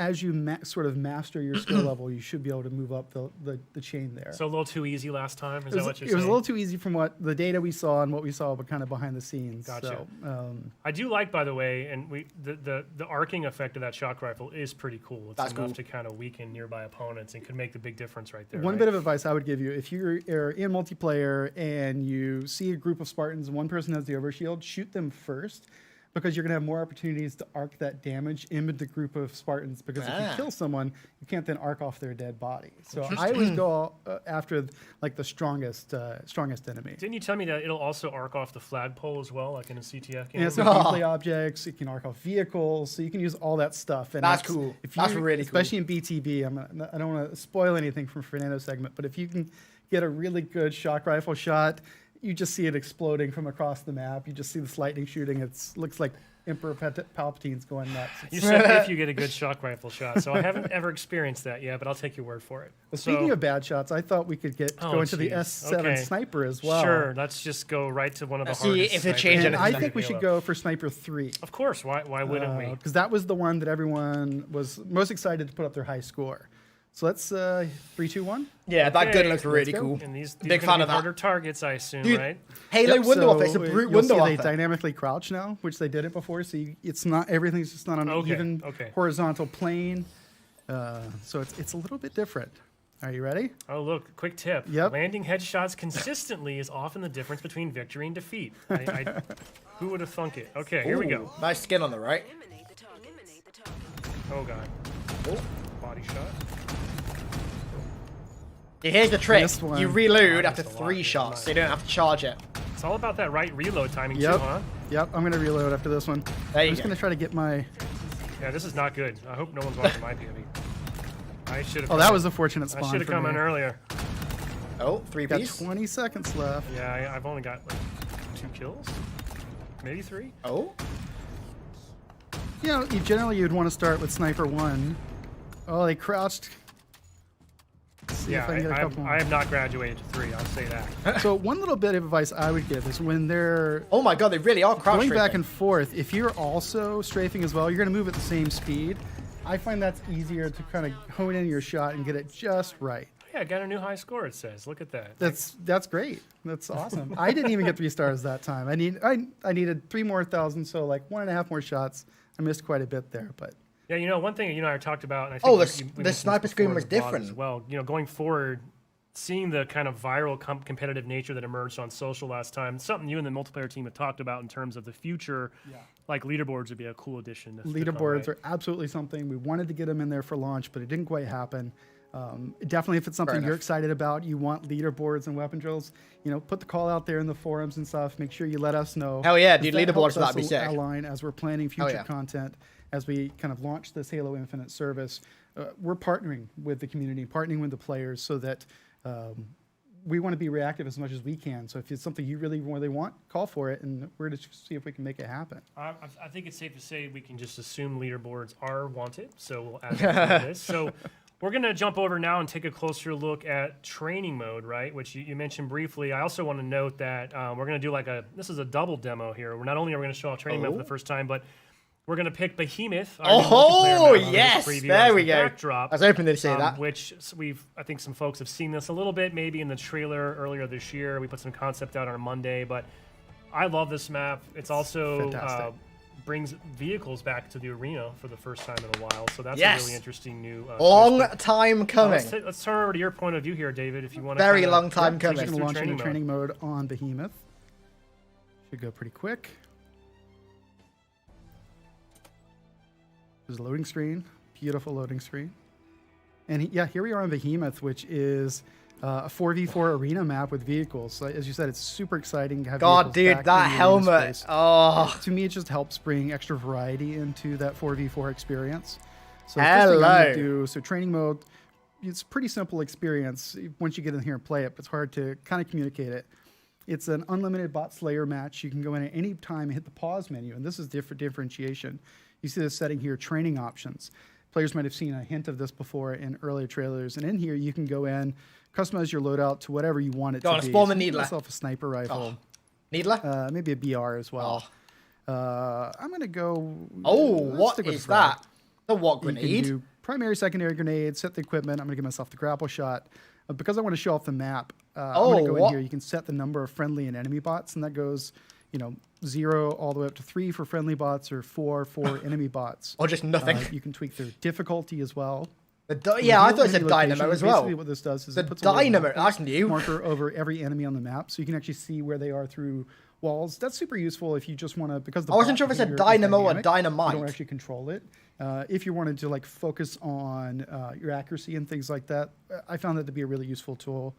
Speaker 6: as you sort of master your skill level, you should be able to move up the chain there.
Speaker 4: So a little too easy last time. Is
Speaker 6: It
Speaker 4: that
Speaker 6: was,
Speaker 4: what you're
Speaker 6: it
Speaker 4: saying?
Speaker 6: was a little too easy from what the data we saw and what we saw, but kind of behind the scenes.
Speaker 4: Gotcha.
Speaker 6: So,
Speaker 4: I do like, by the way, and the arcing effect of that shock rifle is pretty cool. It's
Speaker 1: That's
Speaker 4: enough
Speaker 1: cool.
Speaker 4: to kind of weaken nearby opponents and could make the big difference right there.
Speaker 6: one
Speaker 4: right?
Speaker 6: bit of advice I would give you: if you're in multiplayer and you see a group of Spartans, and one person has the overshield, shoot them first, because you're going to have more opportunities to arc that damage into the group of Spartans. Because if you kill someone, you can't then arc off their dead body. So I always go after like the strongest enemy.
Speaker 4: Didn't you tell me that it'll also arc off the flagpole as well, like in a CTF game?
Speaker 6: And so gameplay objects, it can arc off vehicles, so you can use all that stuff. And
Speaker 1: That's
Speaker 6: it's-
Speaker 1: cool.
Speaker 6: If
Speaker 1: That's
Speaker 6: you-
Speaker 1: really cool.
Speaker 6: especially in BTB. I don't want to spoil anything from Fernando's segment, but if you can get a really good shock rifle shot, you just see it exploding from across the map. You just see this lightning shooting. It looks like Emperor Palpatine's going nuts.
Speaker 4: You said if you get a good shock rifle shot, so I haven't ever experienced that yet, but I'll take your word for it.
Speaker 6: Well, speaking of bad shots, I thought we could go into the
Speaker 4: geez.
Speaker 6: S7
Speaker 4: Okay.
Speaker 6: sniper as well.
Speaker 4: Sure, let's just go right to one of the
Speaker 1: See
Speaker 4: hardest.
Speaker 1: if they
Speaker 4: snipers
Speaker 1: change
Speaker 4: in
Speaker 6: And
Speaker 1: anything.
Speaker 6: I
Speaker 4: the
Speaker 6: think we
Speaker 4: Halo.
Speaker 6: should go for Sniper 3.
Speaker 4: Of course, why wouldn't we?
Speaker 6: Because that was the one that everyone was most excited to put up their high score. So let's 3, 2, 1.
Speaker 1: Yeah, that gun
Speaker 4: Okay,
Speaker 1: looks really
Speaker 6: go.
Speaker 1: cool.
Speaker 4: And these
Speaker 1: Big
Speaker 4: are gonna
Speaker 1: fan
Speaker 4: be
Speaker 1: of that.
Speaker 4: harder targets, I assume,
Speaker 1: Dude,
Speaker 4: right?
Speaker 1: Halo
Speaker 6: Yep,
Speaker 1: window
Speaker 6: so
Speaker 1: offer. It's a brute
Speaker 6: you'll see
Speaker 1: window
Speaker 6: they
Speaker 1: offer.
Speaker 6: dynamically crouch now, which they did it before. So it's not everything's just not on an
Speaker 4: Okay,
Speaker 6: even
Speaker 4: okay.
Speaker 6: horizontal plane. So it's a little bit different. Are you ready?
Speaker 4: Oh, look, quick tip.
Speaker 6: Yep.
Speaker 4: Landing headshots consistently is often the difference between victory and defeat. Who would have thunk it? Okay, here we go.
Speaker 1: Ooh, nice skin on the right.
Speaker 4: Oh, God. Body shot.
Speaker 1: Yeah, here's the trick.
Speaker 6: This one.
Speaker 1: You reload after
Speaker 4: That's a lot,
Speaker 1: 3
Speaker 4: yeah,
Speaker 1: shots,
Speaker 4: nice.
Speaker 1: so you don't have to charge it.
Speaker 4: It's all about that right reload timing,
Speaker 6: Yep.
Speaker 4: too, huh?
Speaker 6: Yep. I'm gonna reload after this one.
Speaker 1: There you
Speaker 6: I'm just
Speaker 1: go.
Speaker 6: gonna try to get my.
Speaker 4: Yeah, this is not good. I hope no one's watching my POV. I should have.
Speaker 6: Oh, that was a fortunate spawn.
Speaker 4: I should have
Speaker 6: for
Speaker 4: come
Speaker 6: me.
Speaker 4: in earlier.
Speaker 1: Oh, 3
Speaker 6: Got
Speaker 1: piece.
Speaker 6: 20 seconds left.
Speaker 4: Yeah, I've only got like 2 kills, maybe 3.
Speaker 1: Oh,
Speaker 6: You know, you'd want to start with Sniper 1. Oh, they crouched. Let's see
Speaker 4: Yeah,
Speaker 6: if I can get a couple
Speaker 4: I
Speaker 6: more.
Speaker 4: have not graduated to 3. I'll say that.
Speaker 6: So one little bit of advice I would give is when they're
Speaker 1: oh my god, they really are crouch
Speaker 6: going back
Speaker 1: strafing.
Speaker 6: and forth, if you're also strafing as well, you're going to move at the same speed. I find that's easier to kind of hone in your shot and get it just right.
Speaker 4: Yeah, I got a new high score. It says. Look at that.
Speaker 6: That's great. That's awesome. I didn't even get 3 stars that time. I needed 3 more thousand, so like 1.5 more shots. I missed quite a bit there, but
Speaker 4: Yeah, you know, one thing you and I talked about, and I think
Speaker 1: Oh,
Speaker 4: we
Speaker 1: the
Speaker 4: mentioned this
Speaker 1: sniper screen
Speaker 4: before
Speaker 1: was
Speaker 4: in the vlog
Speaker 1: different.
Speaker 4: as well. You know, going forward, seeing the kind of viral competitive nature that emerged on social last time, something you and the multiplayer team have talked about in terms of the future. Like leaderboards would be a cool addition. To
Speaker 6: leaderboards are absolutely something. We wanted to get them in there for launch, but it didn't quite happen. Definitely, if it's something you're
Speaker 1: enough.
Speaker 6: excited about, you want leaderboards and weapon drills, put the call out there in the forums and stuff. Make sure you let us know.
Speaker 1: Hell yeah,
Speaker 6: 'cause
Speaker 1: dude,
Speaker 6: that
Speaker 1: leaderboards
Speaker 6: helps
Speaker 1: for that
Speaker 6: us
Speaker 1: would be sick.
Speaker 6: align as we're planning future
Speaker 1: yeah.
Speaker 6: content, as we kind of launch this Halo Infinite service. We're partnering with the community, partnering with the players, so that we want to be reactive as much as we can. So if it's something you really, really want, call for it, and we're going to see if we can make it happen.
Speaker 4: I think it's safe to say we can just assume leaderboards are wanted, so we'll add that to this. So we're going to jump over now and take a closer look at training mode, right, which you mentioned briefly. I also want to note that we're going to do this is a double demo here. Not only are we going to show off training mode for the first time, but we're going to pick Behemoth. Our new multiplayer
Speaker 1: Oh,
Speaker 4: map on this
Speaker 1: yes,
Speaker 4: preview
Speaker 1: there
Speaker 4: as
Speaker 1: we
Speaker 4: the
Speaker 1: go.
Speaker 4: Backdrop,
Speaker 1: I was hoping they'd say that.
Speaker 4: Which I think some folks have seen this a little bit, maybe in the trailer earlier this year. We put some concept out on Monday, but I love this map. It's also
Speaker 6: fantastic.
Speaker 4: brings vehicles back to the arena for the first time in a while, so that's
Speaker 1: Yes.
Speaker 4: a really interesting new.
Speaker 1: Long
Speaker 4: twist.
Speaker 1: time coming.
Speaker 4: Let's turn over to your point of view here, David. If you want to.
Speaker 1: Very long time
Speaker 6: We're
Speaker 1: coming.
Speaker 6: going to
Speaker 4: through
Speaker 6: launch into
Speaker 4: training
Speaker 6: training mode on Behemoth. Should go pretty quick. There's a loading screen, beautiful loading screen. And here we are on Behemoth, which is a 4v4 arena map with vehicles. So as you said, it's super exciting to have
Speaker 1: God,
Speaker 6: vehicles
Speaker 1: dude,
Speaker 6: back
Speaker 1: that
Speaker 6: in the arena
Speaker 1: helmet.
Speaker 6: space.
Speaker 1: Oh,
Speaker 6: To me, it just helps bring extra variety into that 4v4 experience. So the first thing I'm gonna
Speaker 1: Hello.
Speaker 6: do, so training mode, it's a pretty simple experience once you get in here and play it, but it's hard to kind of communicate it. It's an unlimited bot slayer match. You can go in at any time and hit the pause menu, and this is differentiation. You see this setting here, training options. Players might have seen a hint of this before in earlier trailers, and in here you can go in, customize your loadout to whatever you want it
Speaker 1: Go
Speaker 6: to
Speaker 1: on,
Speaker 6: be.
Speaker 1: spawn the
Speaker 6: So give
Speaker 1: needler.
Speaker 6: yourself a sniper rifle,
Speaker 1: Needler?
Speaker 6: maybe a BR as well. I'm gonna go.
Speaker 1: Oh,
Speaker 6: let's
Speaker 1: what
Speaker 6: stick with
Speaker 1: is
Speaker 6: the frag.
Speaker 1: that? The what
Speaker 6: You
Speaker 1: grenade?
Speaker 6: can do primary, secondary grenade, set the equipment. I'm going to give myself the grapple shot. Because I want to show off the map, I'm going to go in
Speaker 1: what?
Speaker 6: here. You can set the number of friendly and enemy bots, and that goes, 0 all the way up to 3 for friendly bots or 4 for enemy bots.
Speaker 1: Or just nothing.
Speaker 6: You can tweak their difficulty as well.
Speaker 1: Yeah, I thought it said
Speaker 6: Reveal
Speaker 1: dynamo
Speaker 6: enemy
Speaker 1: as
Speaker 6: location.
Speaker 1: well.
Speaker 6: Basically what this does is
Speaker 1: The
Speaker 6: it puts a little
Speaker 1: dynamo, that's new.
Speaker 6: marker over every enemy on the map, so you can actually see where they are through walls. That's super useful if you just want to, because the
Speaker 1: I wasn't
Speaker 6: bot
Speaker 1: sure if it said
Speaker 6: behavior is
Speaker 1: dynamo or
Speaker 6: dynamic,
Speaker 1: dynamite.
Speaker 6: You don't actually control it. If you wanted to like focus on your accuracy and things like that, I found that to be a really useful tool.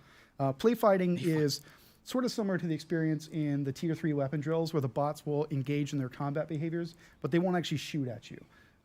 Speaker 6: Play fighting is sort of similar to the experience in the tier 3 weapon drills, where the bots will engage in their combat behaviors, but they won't actually shoot at you.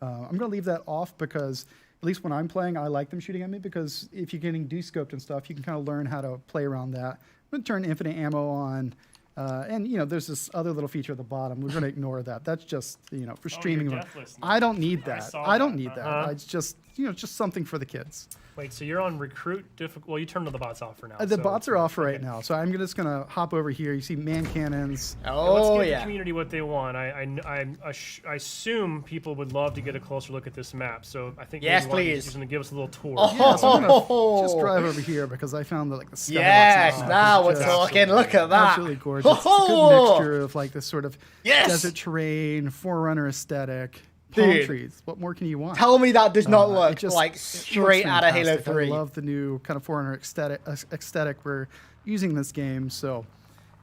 Speaker 6: I'm going to leave that off because, at least when I'm playing, I like them shooting at me, because if you're getting descoped and stuff, you can kind of learn how to play around that. I'm going to turn infinite ammo on. And there's this other little feature at the bottom. We're going to ignore that. That's just for streaming.
Speaker 4: deathless now.
Speaker 6: I don't need that.
Speaker 4: saw
Speaker 6: I don't
Speaker 4: that.
Speaker 6: need that. It's just just something for the kids.
Speaker 4: Wait, so you're on recruit difficult? Well, you turned the bots off for now.
Speaker 6: The
Speaker 4: so
Speaker 6: bots
Speaker 4: it's
Speaker 6: are off for
Speaker 4: okay.
Speaker 6: right now, so I'm just going to hop over here. You see man cannons.
Speaker 1: Oh,
Speaker 4: Let's give
Speaker 1: yeah.
Speaker 4: the community what they want. I assume people would love to get a closer look at this map. So I think
Speaker 1: Yes,
Speaker 4: maybe Martin's
Speaker 1: please.
Speaker 4: just going to give us a little tour.
Speaker 1: Oh,
Speaker 6: So I'm gonna just drive over here because I found that like the skybox
Speaker 1: yes,
Speaker 6: on this map
Speaker 1: now
Speaker 6: is
Speaker 1: we're
Speaker 6: just
Speaker 1: talking. Look at that.
Speaker 6: absolutely gorgeous. It's a good
Speaker 1: Oh,
Speaker 6: mixture of like this sort of
Speaker 1: Yes!
Speaker 6: desert terrain, forerunner aesthetic, palm
Speaker 1: Dude.
Speaker 6: trees. What more can you want?
Speaker 1: Tell me that does not
Speaker 6: It
Speaker 1: look
Speaker 6: just-
Speaker 1: like
Speaker 6: it looks
Speaker 1: straight out of Halo
Speaker 6: fantastic.
Speaker 1: 3.
Speaker 6: I love the new kind of Forerunner aesthetic we're using in this game. So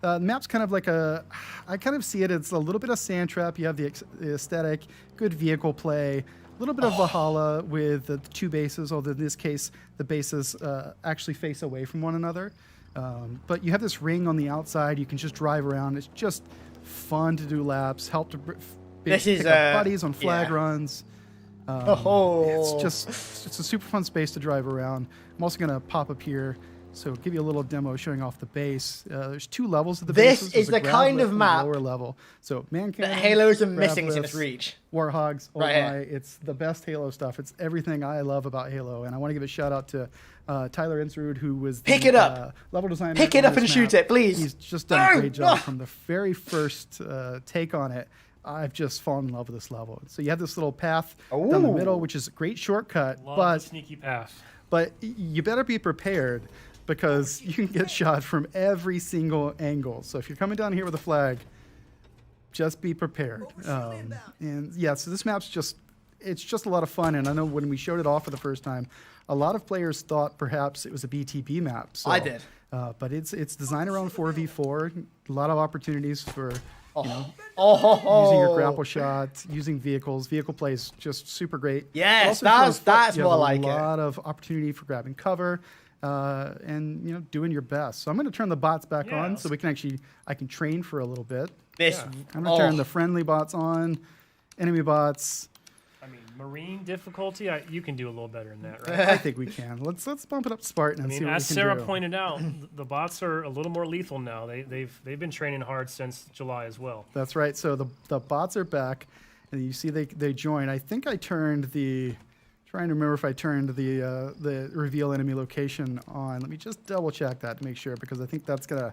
Speaker 6: the map's kind of like I kind of see it as a little bit of Sand Trap. You have the aesthetic, good vehicle play, a little bit of Valhalla with the 2 bases, although in this case, the bases actually face away from one another. But you have this ring on the outside. You can just drive around. It's just fun to do laps, help to
Speaker 1: This is,
Speaker 6: pick up buddies on flag
Speaker 1: yeah.
Speaker 6: runs.
Speaker 1: Oh,
Speaker 6: It's a super fun space to drive around. I'm also going to pop up here, so give you a little demo showing off the base. There's 2 levels of the
Speaker 1: This
Speaker 6: bases.
Speaker 1: is
Speaker 6: There's a
Speaker 1: the
Speaker 6: grav
Speaker 1: kind
Speaker 6: lift
Speaker 1: of
Speaker 6: and a
Speaker 1: map
Speaker 6: lower level. So man
Speaker 1: that
Speaker 6: cannon,
Speaker 1: Halos are
Speaker 6: grav
Speaker 1: missing in its
Speaker 6: lifts,
Speaker 1: reach.
Speaker 6: Warhogs, oh
Speaker 1: Right
Speaker 6: my,
Speaker 1: here.
Speaker 6: it's the best Halo stuff. It's everything I love about Halo, and I want to give a shout out to Tyler Insrud, who was the,
Speaker 1: Pick it up.
Speaker 6: level designer.
Speaker 1: Pick it
Speaker 6: on
Speaker 1: up
Speaker 6: this
Speaker 1: and shoot
Speaker 6: map.
Speaker 1: it, please.
Speaker 6: He's just done a
Speaker 1: No!
Speaker 6: great job
Speaker 1: Ah!
Speaker 6: from the very first take on it. I've just fallen in love with this level. So you have this little path down the middle,
Speaker 1: Ooh.
Speaker 6: which is a great shortcut,
Speaker 4: Love
Speaker 6: but
Speaker 4: the sneaky path.
Speaker 6: you better be prepared, because you can get shot from every single angle. So if you're coming down here with a flag, just be prepared. And yeah, so this map's it's just a lot of fun. And I know when we showed it off for the first time, a lot of players thought perhaps it was a BTB map. So,
Speaker 1: I did.
Speaker 6: But it's designed around 4v4. A lot of opportunities for using your grapple shot, using vehicles. Vehicle play is just super great.
Speaker 1: Yes,
Speaker 6: It also feels
Speaker 1: that's
Speaker 6: you have
Speaker 1: more like it.
Speaker 6: A lot of opportunity for grabbing cover, and doing your best. So I'm going to turn the bots back
Speaker 4: Yeah,
Speaker 6: on, so we can I can train for a little bit.
Speaker 1: This.
Speaker 6: I'm going to turn the friendly bots on, enemy bots.
Speaker 4: I mean, marine difficulty, you can do a little better than that, right?
Speaker 6: I think we can. Let's bump it up to Spartan and
Speaker 4: I
Speaker 6: see
Speaker 4: mean,
Speaker 6: what
Speaker 4: as
Speaker 6: we can
Speaker 4: Sarah
Speaker 6: do.
Speaker 4: pointed out, the bots are a little more lethal now. They've been training hard since July as well.
Speaker 6: That's right. So the bots are back, and you see they join. I think I turned trying to remember if I turned the reveal enemy location on. Let me just double check that to make sure, because I think that's gonna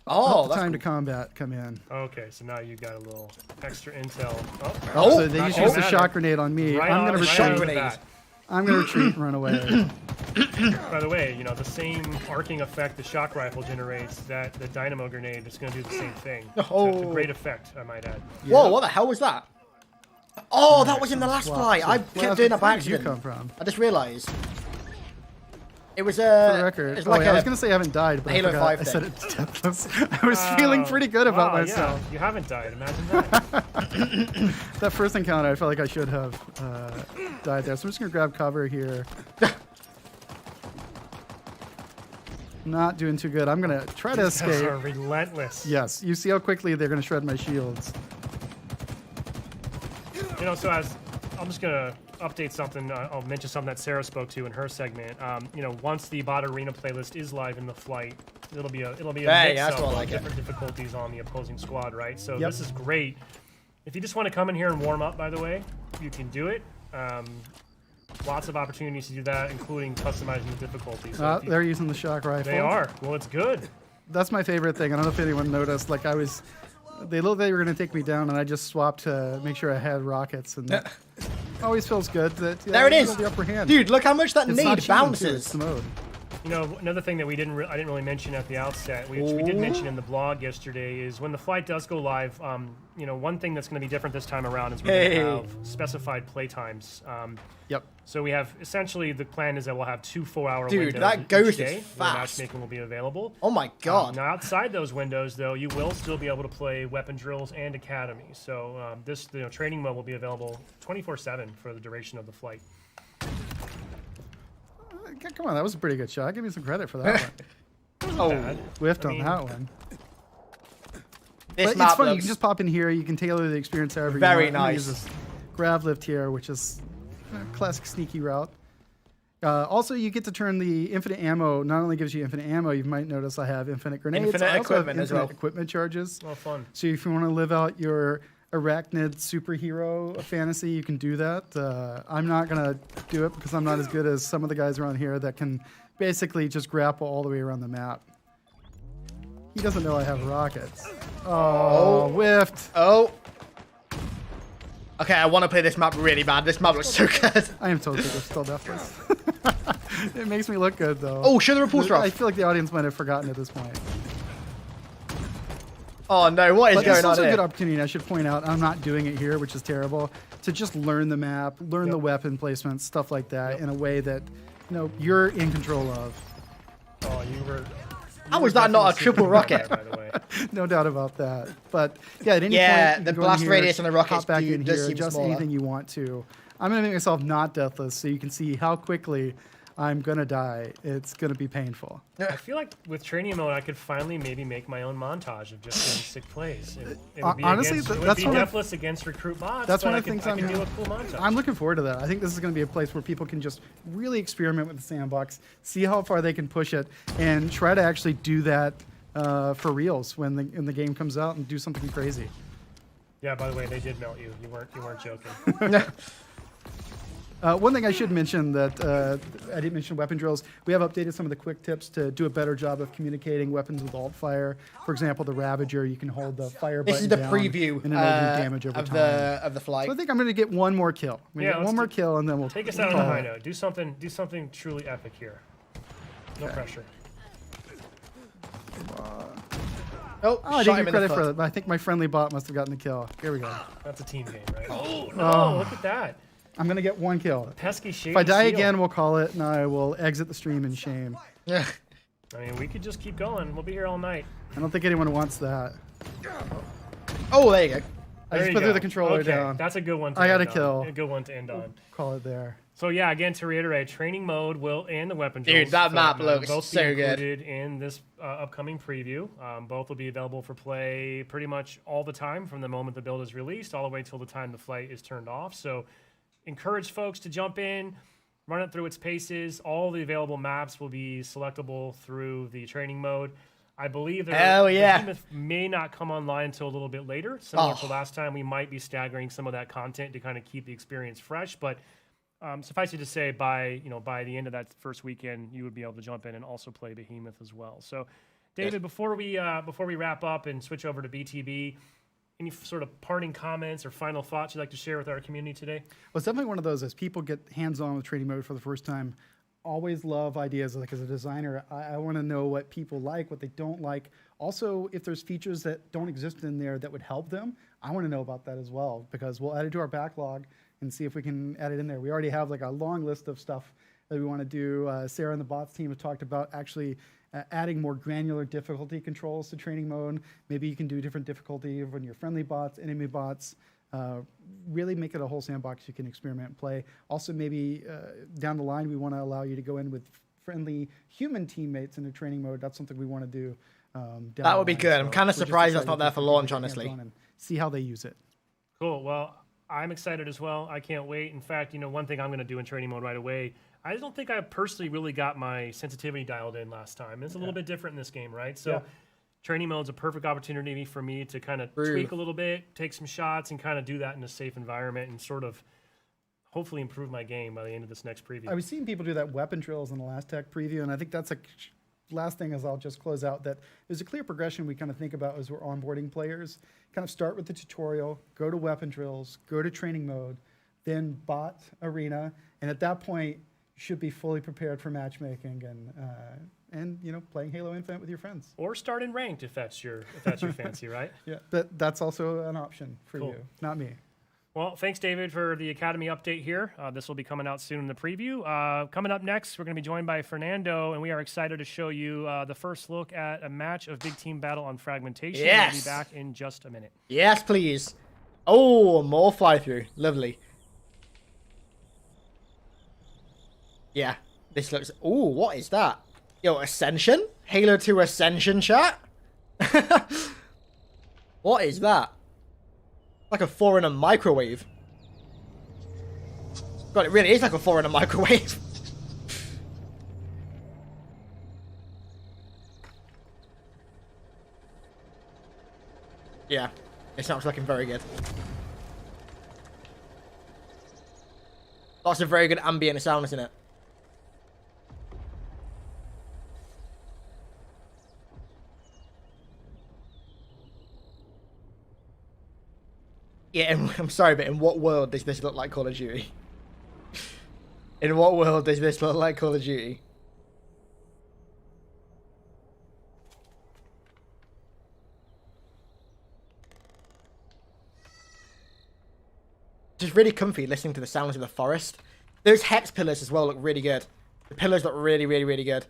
Speaker 1: Oh,
Speaker 6: help the
Speaker 1: that's
Speaker 6: time to combat come in.
Speaker 4: Okay, so now you got a little extra intel. Oh,
Speaker 1: Oh,
Speaker 6: So they
Speaker 4: not
Speaker 6: just
Speaker 4: gonna
Speaker 6: used the
Speaker 4: matter.
Speaker 6: shock grenade on me.
Speaker 4: Right
Speaker 6: I'm
Speaker 4: on-
Speaker 6: gonna
Speaker 4: right
Speaker 6: retreat.
Speaker 4: on the
Speaker 1: grenade.
Speaker 4: bat.
Speaker 6: I'm gonna retreat and run away.
Speaker 4: By the way, the same arcing effect the shock rifle generates, that the dynamo grenade is going to do the same thing.
Speaker 1: Oh.
Speaker 4: It's a great effect, I might add.
Speaker 1: Whoa, what the hell was that? Oh, that was in the last
Speaker 6: Swap.
Speaker 1: flight.
Speaker 6: So
Speaker 1: I
Speaker 6: where
Speaker 1: kept doing that by
Speaker 6: did you
Speaker 1: accident.
Speaker 6: come from?
Speaker 1: I just realised. It was
Speaker 6: For the record.
Speaker 1: It's
Speaker 6: Oh,
Speaker 1: like
Speaker 6: wait, I was
Speaker 1: a
Speaker 6: gonna say I haven't died, but
Speaker 1: Halo
Speaker 6: I forgot
Speaker 1: 5
Speaker 6: I said
Speaker 1: thing.
Speaker 6: it's deathless. I was feeling pretty good about
Speaker 4: Wow,
Speaker 6: myself.
Speaker 4: Yeah, you haven't died, imagine that.
Speaker 6: That first encounter, I felt like I should have died there. So I'm just gonna grab cover here. Not doing too good. I'm gonna try to
Speaker 4: These guys
Speaker 6: escape.
Speaker 4: are relentless.
Speaker 6: Yes, you see how quickly they're gonna shred my shields.
Speaker 4: So I'm just gonna update something. I'll mention something that Sarah spoke to in her segment. Once the bot arena playlist is live in the flight, it'll be a
Speaker 1: Hey,
Speaker 4: mix
Speaker 1: that's what I
Speaker 4: of
Speaker 1: like it.
Speaker 4: different difficulties on the opposing squad, right? So
Speaker 6: Yep.
Speaker 4: this is great. If you just want to come in here and warm up, by the way, you can do it. Lots of opportunities to do that, including customizing the difficulty. So if you-
Speaker 6: They're using the shock rifle.
Speaker 4: they are. Well, it's good.
Speaker 6: That's my favorite thing. I don't know if anyone noticed. Like they looked like they were gonna take me down, and I just swapped to make sure I had rockets, and Always feels good that
Speaker 1: There it
Speaker 6: you
Speaker 1: is.
Speaker 6: hold the upper hand.
Speaker 1: Dude, look how much that
Speaker 6: it's not
Speaker 1: need
Speaker 6: cheating, too,
Speaker 1: bounces.
Speaker 6: It's the mode.
Speaker 4: You know, another thing that I didn't really mention at the outset, which we did mention in the blog yesterday, is when the flight does go live. You know, one thing that's going to be different this time around is we're going to have specified play times.
Speaker 6: Yep.
Speaker 4: So we have essentially the plan is that we'll have 2 4-hour
Speaker 1: Dude,
Speaker 4: windows
Speaker 1: that
Speaker 4: each
Speaker 1: goes
Speaker 4: day
Speaker 1: is
Speaker 4: where
Speaker 1: fast.
Speaker 4: matchmaking will be available.
Speaker 1: Oh my god.
Speaker 4: Now outside those windows, though, you will still be able to play weapon drills and academy. So this training mode will be available 24/7 for the duration of the flight.
Speaker 6: Come on, that was a pretty good shot. Give me some credit for that one.
Speaker 1: Oh,
Speaker 4: Bad.
Speaker 6: Whiffed
Speaker 4: I
Speaker 6: on
Speaker 4: mean,
Speaker 6: that one.
Speaker 1: this
Speaker 6: But
Speaker 1: map
Speaker 6: it's fun. You
Speaker 1: looks
Speaker 6: can just pop in here. You can tailor the experience however
Speaker 1: Very
Speaker 6: you want. I'm gonna use
Speaker 1: nice.
Speaker 6: this grav lift here, which is a classic sneaky route. Also, you get to turn the infinite ammo. Not only gives you infinite ammo, you might notice I have infinite grenades.
Speaker 1: Infinite
Speaker 6: I also have
Speaker 1: equipment as
Speaker 6: infinite
Speaker 1: well.
Speaker 6: equipment charges.
Speaker 4: Oh, fun.
Speaker 6: So if you want to live out your arachnid superhero fantasy, you can do that. I'm not going to do it because I'm not as good as some of the guys around here that can basically just grapple all the way around the map. He doesn't know I have rockets. Oh, whiffed.
Speaker 1: Oh. Okay, I want to play this map really bad. This map looks so good.
Speaker 6: I am totally still deathless. It makes me look good though.
Speaker 1: Oh, show the repulsor
Speaker 6: I
Speaker 1: off.
Speaker 6: feel like the audience might have forgotten at this point.
Speaker 1: Oh no, what is
Speaker 6: But this
Speaker 1: going
Speaker 6: is
Speaker 1: on
Speaker 6: also a good
Speaker 1: here?
Speaker 6: opportunity, and I should point out, I'm not doing it here, which is terrible, to just learn the map, learn the weapon placements, stuff like that, in a way that, you know, you're in control of.
Speaker 4: Oh, you were.
Speaker 1: How was that not a triple rocket?
Speaker 4: By the way.
Speaker 6: No doubt about that. But yeah, at any
Speaker 1: Yeah,
Speaker 6: point, you
Speaker 1: the
Speaker 6: can go in
Speaker 1: blast
Speaker 6: here,
Speaker 1: radius on the rockets
Speaker 6: hop back in
Speaker 1: does
Speaker 6: here,
Speaker 1: seem
Speaker 6: adjust
Speaker 1: smaller.
Speaker 6: anything you want to. I'm going to make myself not deathless so you can see how quickly I'm going to die. It's going to be painful.
Speaker 4: I feel like with training mode, I could finally maybe make my own montage of just doing sick plays. It would be
Speaker 6: Honestly,
Speaker 4: against, it would
Speaker 6: that's
Speaker 4: be
Speaker 6: one of-
Speaker 4: deathless against recruit bots.
Speaker 6: That's
Speaker 4: but
Speaker 6: one
Speaker 4: I
Speaker 6: of the
Speaker 4: could,
Speaker 6: things
Speaker 4: I
Speaker 6: I'm
Speaker 4: can do a cool montage.
Speaker 6: I'm looking forward to that. I think this is going to be a place where people can just really experiment with the sandbox, see how far they can push it, and try to actually do that for reals when the game comes out and do something crazy.
Speaker 4: Yeah. By the way, they did melt you. You weren't joking.
Speaker 6: One thing I should mention that I didn't mention weapon drills. We have updated some of the quick tips to do a better job of communicating weapons with alt fire. For example, the Ravager, you can hold the fire button
Speaker 1: This is the
Speaker 6: down
Speaker 1: preview
Speaker 6: and it'll do damage over
Speaker 1: of
Speaker 6: time.
Speaker 1: the flight.
Speaker 6: So I think I'm going to get one more kill. I'm gonna
Speaker 4: Yeah,
Speaker 6: get
Speaker 4: let's
Speaker 6: one more
Speaker 4: do-
Speaker 6: kill and then we'll
Speaker 4: Take us out on
Speaker 6: call
Speaker 4: a high
Speaker 6: it.
Speaker 4: note. Do something truly epic here. No pressure.
Speaker 1: Oh,
Speaker 6: Oh, I
Speaker 1: shot
Speaker 6: didn't
Speaker 1: him
Speaker 6: get
Speaker 1: in the
Speaker 6: credit for
Speaker 1: foot.
Speaker 6: that. I think my friendly bot must have gotten the kill. Here we go.
Speaker 4: That's a team game, right? Oh no! Look at that.
Speaker 6: I'm going to get one kill.
Speaker 4: Pesky shady
Speaker 6: If I die
Speaker 4: seal.
Speaker 6: again, we'll call it and I will exit the stream in shame.
Speaker 1: Yeah.
Speaker 4: I mean, we could just keep going. We'll be here all night.
Speaker 6: I don't think anyone wants that.
Speaker 1: Oh, there you go.
Speaker 6: I
Speaker 4: There
Speaker 6: just
Speaker 4: you
Speaker 6: put
Speaker 4: go.
Speaker 6: the controller
Speaker 4: okay,
Speaker 6: down.
Speaker 4: That's a good one. To
Speaker 6: I got
Speaker 4: end
Speaker 6: a kill.
Speaker 4: On. A good one to end on.
Speaker 6: Call it there.
Speaker 4: So yeah, again to reiterate, training mode will and the weapon
Speaker 1: Dude,
Speaker 4: drills
Speaker 1: that
Speaker 4: will
Speaker 1: map looks
Speaker 4: both
Speaker 1: so
Speaker 4: be
Speaker 1: good.
Speaker 4: included in this upcoming preview. Both will be available for play pretty much all the time from the moment the build is released all the way till the time the flight is turned off. So encourage folks to jump in, run it through its paces. All the available maps will be selectable through the training mode. I believe
Speaker 1: Hell yeah.
Speaker 4: Behemoth may not come online until a little bit later. Similar to last time, we might be staggering some of that content to kind of keep the experience fresh. But suffice it to say, by the end of that first weekend, you would be able to jump in and also play Behemoth as well. So, David, before we wrap up and switch over to BTB, any sort of parting comments or final thoughts you'd like to share with our community today?
Speaker 6: Well, it's definitely one of those, as people get hands-on with training mode for the first time, always love ideas. Like as a designer, I want to know what people like, what they don't like. Also, if there's features that don't exist in there that would help them, I want to know about that as well, because we'll add it to our backlog and see if we can add it in there. We already have like a long list of stuff that we want to do. Sarah and the bots team have talked about actually adding more granular difficulty controls to training mode. Maybe you can do different difficulty when you're friendly bots, enemy bots. Really make it a whole sandbox you can experiment and play. Also, maybe down the line, we want to allow you to go in with friendly human teammates in a training mode. That's something we want to do.
Speaker 1: That would be good. I'm kind of surprised that's not there for launch, honestly.
Speaker 6: See how they use it.
Speaker 4: Cool. Well, I'm excited as well. I can't wait. In fact, one thing I'm going to do in training mode right away, I don't think I personally really got my sensitivity dialed in last time. It's a little bit different in this game, right? So training mode is a perfect opportunity for me to kind of tweak a little bit, take some shots, and kind of do that in a safe environment and sort of hopefully improve my game by the end of this next preview.
Speaker 6: I was seeing people do that weapon drills in the last tech preview, and I think that's a last thing. As I'll just close out, that there's a clear progression we kind of think about as we're onboarding players. Kind of start with the tutorial, go to weapon drills, go to training mode, then bot Arena, and at that point, you should be fully prepared for matchmaking and playing Halo Infinite with your friends.
Speaker 4: Or start in ranked if that's your fancy, right?
Speaker 6: Yeah, that's also an option for
Speaker 4: Cool.
Speaker 6: you, not me.
Speaker 4: Well, thanks, David, for the Academy update here. This will be coming out soon in the preview. Coming up next, we're going to be joined by Fernando, and we are excited to show you the first look at a match of Big Team Battle on Fragmentation.
Speaker 1: Yes!
Speaker 4: We'll be back in just a minute.
Speaker 1: Yes, please. Oh, more fly through. Lovely. Yeah, this looks. Oh, what is that? Yo, Ascension? Halo 2 Ascension chat? What is that? Like a foreigner microwave. God, it really is like a foreigner microwave. Yeah, it's not looking very good. Lots of very good ambient sounds in it. Yeah, I'm sorry, but in what world does this look like Call of Duty? In what world does this look like Call of Duty? Just really comfy listening to the sounds of the forest. Those hex pillars as well look really good. The pillars look really, really, really good.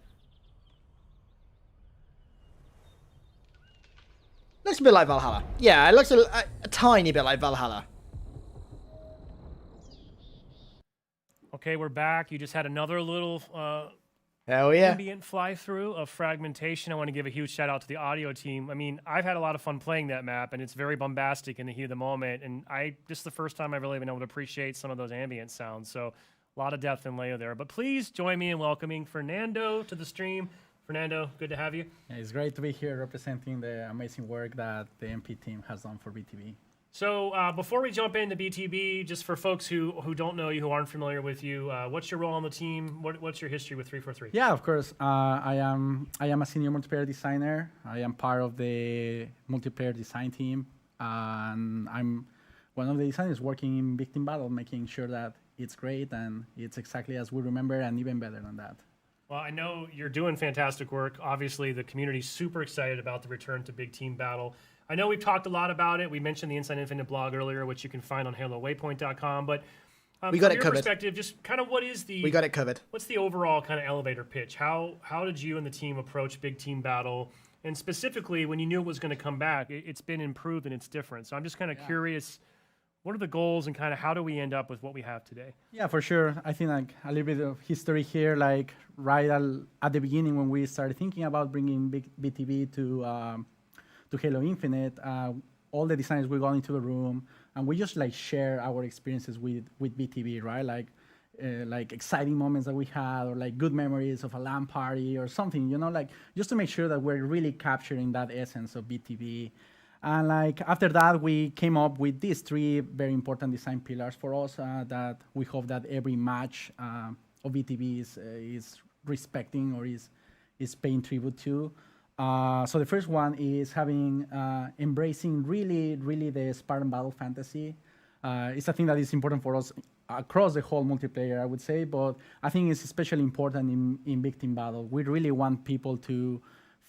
Speaker 1: Looks a bit like Valhalla. Yeah, it looks a tiny bit like Valhalla.
Speaker 4: Okay, we're back. You just had another little
Speaker 1: Hell yeah.
Speaker 4: ambient fly-through of Fragmentation. I want to give a huge shout-out to the audio team. I mean, I've had a lot of fun playing that map, and it's very bombastic in the heat of the moment, and this is the first time I've really been able to appreciate some of those ambient sounds, so a lot of depth and layer there. But please join me in welcoming Fernando to the stream. Fernando, good to have you.
Speaker 7: Yeah, it's great to be here representing the amazing work that the MP team has done for BTB.
Speaker 4: So before we jump into BTB, just for folks who don't know you, who aren't familiar with you, what's your role on the team? What's your history with 343?
Speaker 7: Yeah, of course. I am a senior multiplayer designer. I am part of the multiplayer design team, and I'm one of the designers working in Big Team Battle, making sure that it's great and it's exactly as we remember and even better than that.
Speaker 4: Well, I know you're doing fantastic work. Obviously, the community's super excited about the return to Big Team Battle. I know we've talked a lot about it. We mentioned the Inside Infinite blog earlier, which you can find on HaloWaypoint.com. But
Speaker 1: We got
Speaker 4: from
Speaker 1: it
Speaker 4: your
Speaker 1: covered.
Speaker 4: perspective, just kind of
Speaker 1: We got it covered.
Speaker 4: what's the overall kind of elevator pitch? How did you and the team approach Big Team Battle? And specifically, when you knew it was going to come back, it's been improved and it's different. So I'm just kind of curious, what are the goals and kind of how do we end up with what we have today?
Speaker 7: Yeah, for sure. I think like a little bit of history here, like right at the beginning when we started thinking about bringing BTB to Halo Infinite, all the designers we got into the room and we just like share our experiences with BTB, right? Like exciting moments that we had or like good memories of a LAN party or something, like just to make sure that we're really capturing that essence of BTB. And like after that, we came up with these three very important design pillars for us that we hope that every match of BTB is respecting or is paying tribute to. So the first one is embracing really the Spartan battle fantasy. It's a thing that is important for us across the whole multiplayer, I would say, but I think it's especially important in Big Team Battle. We really want people to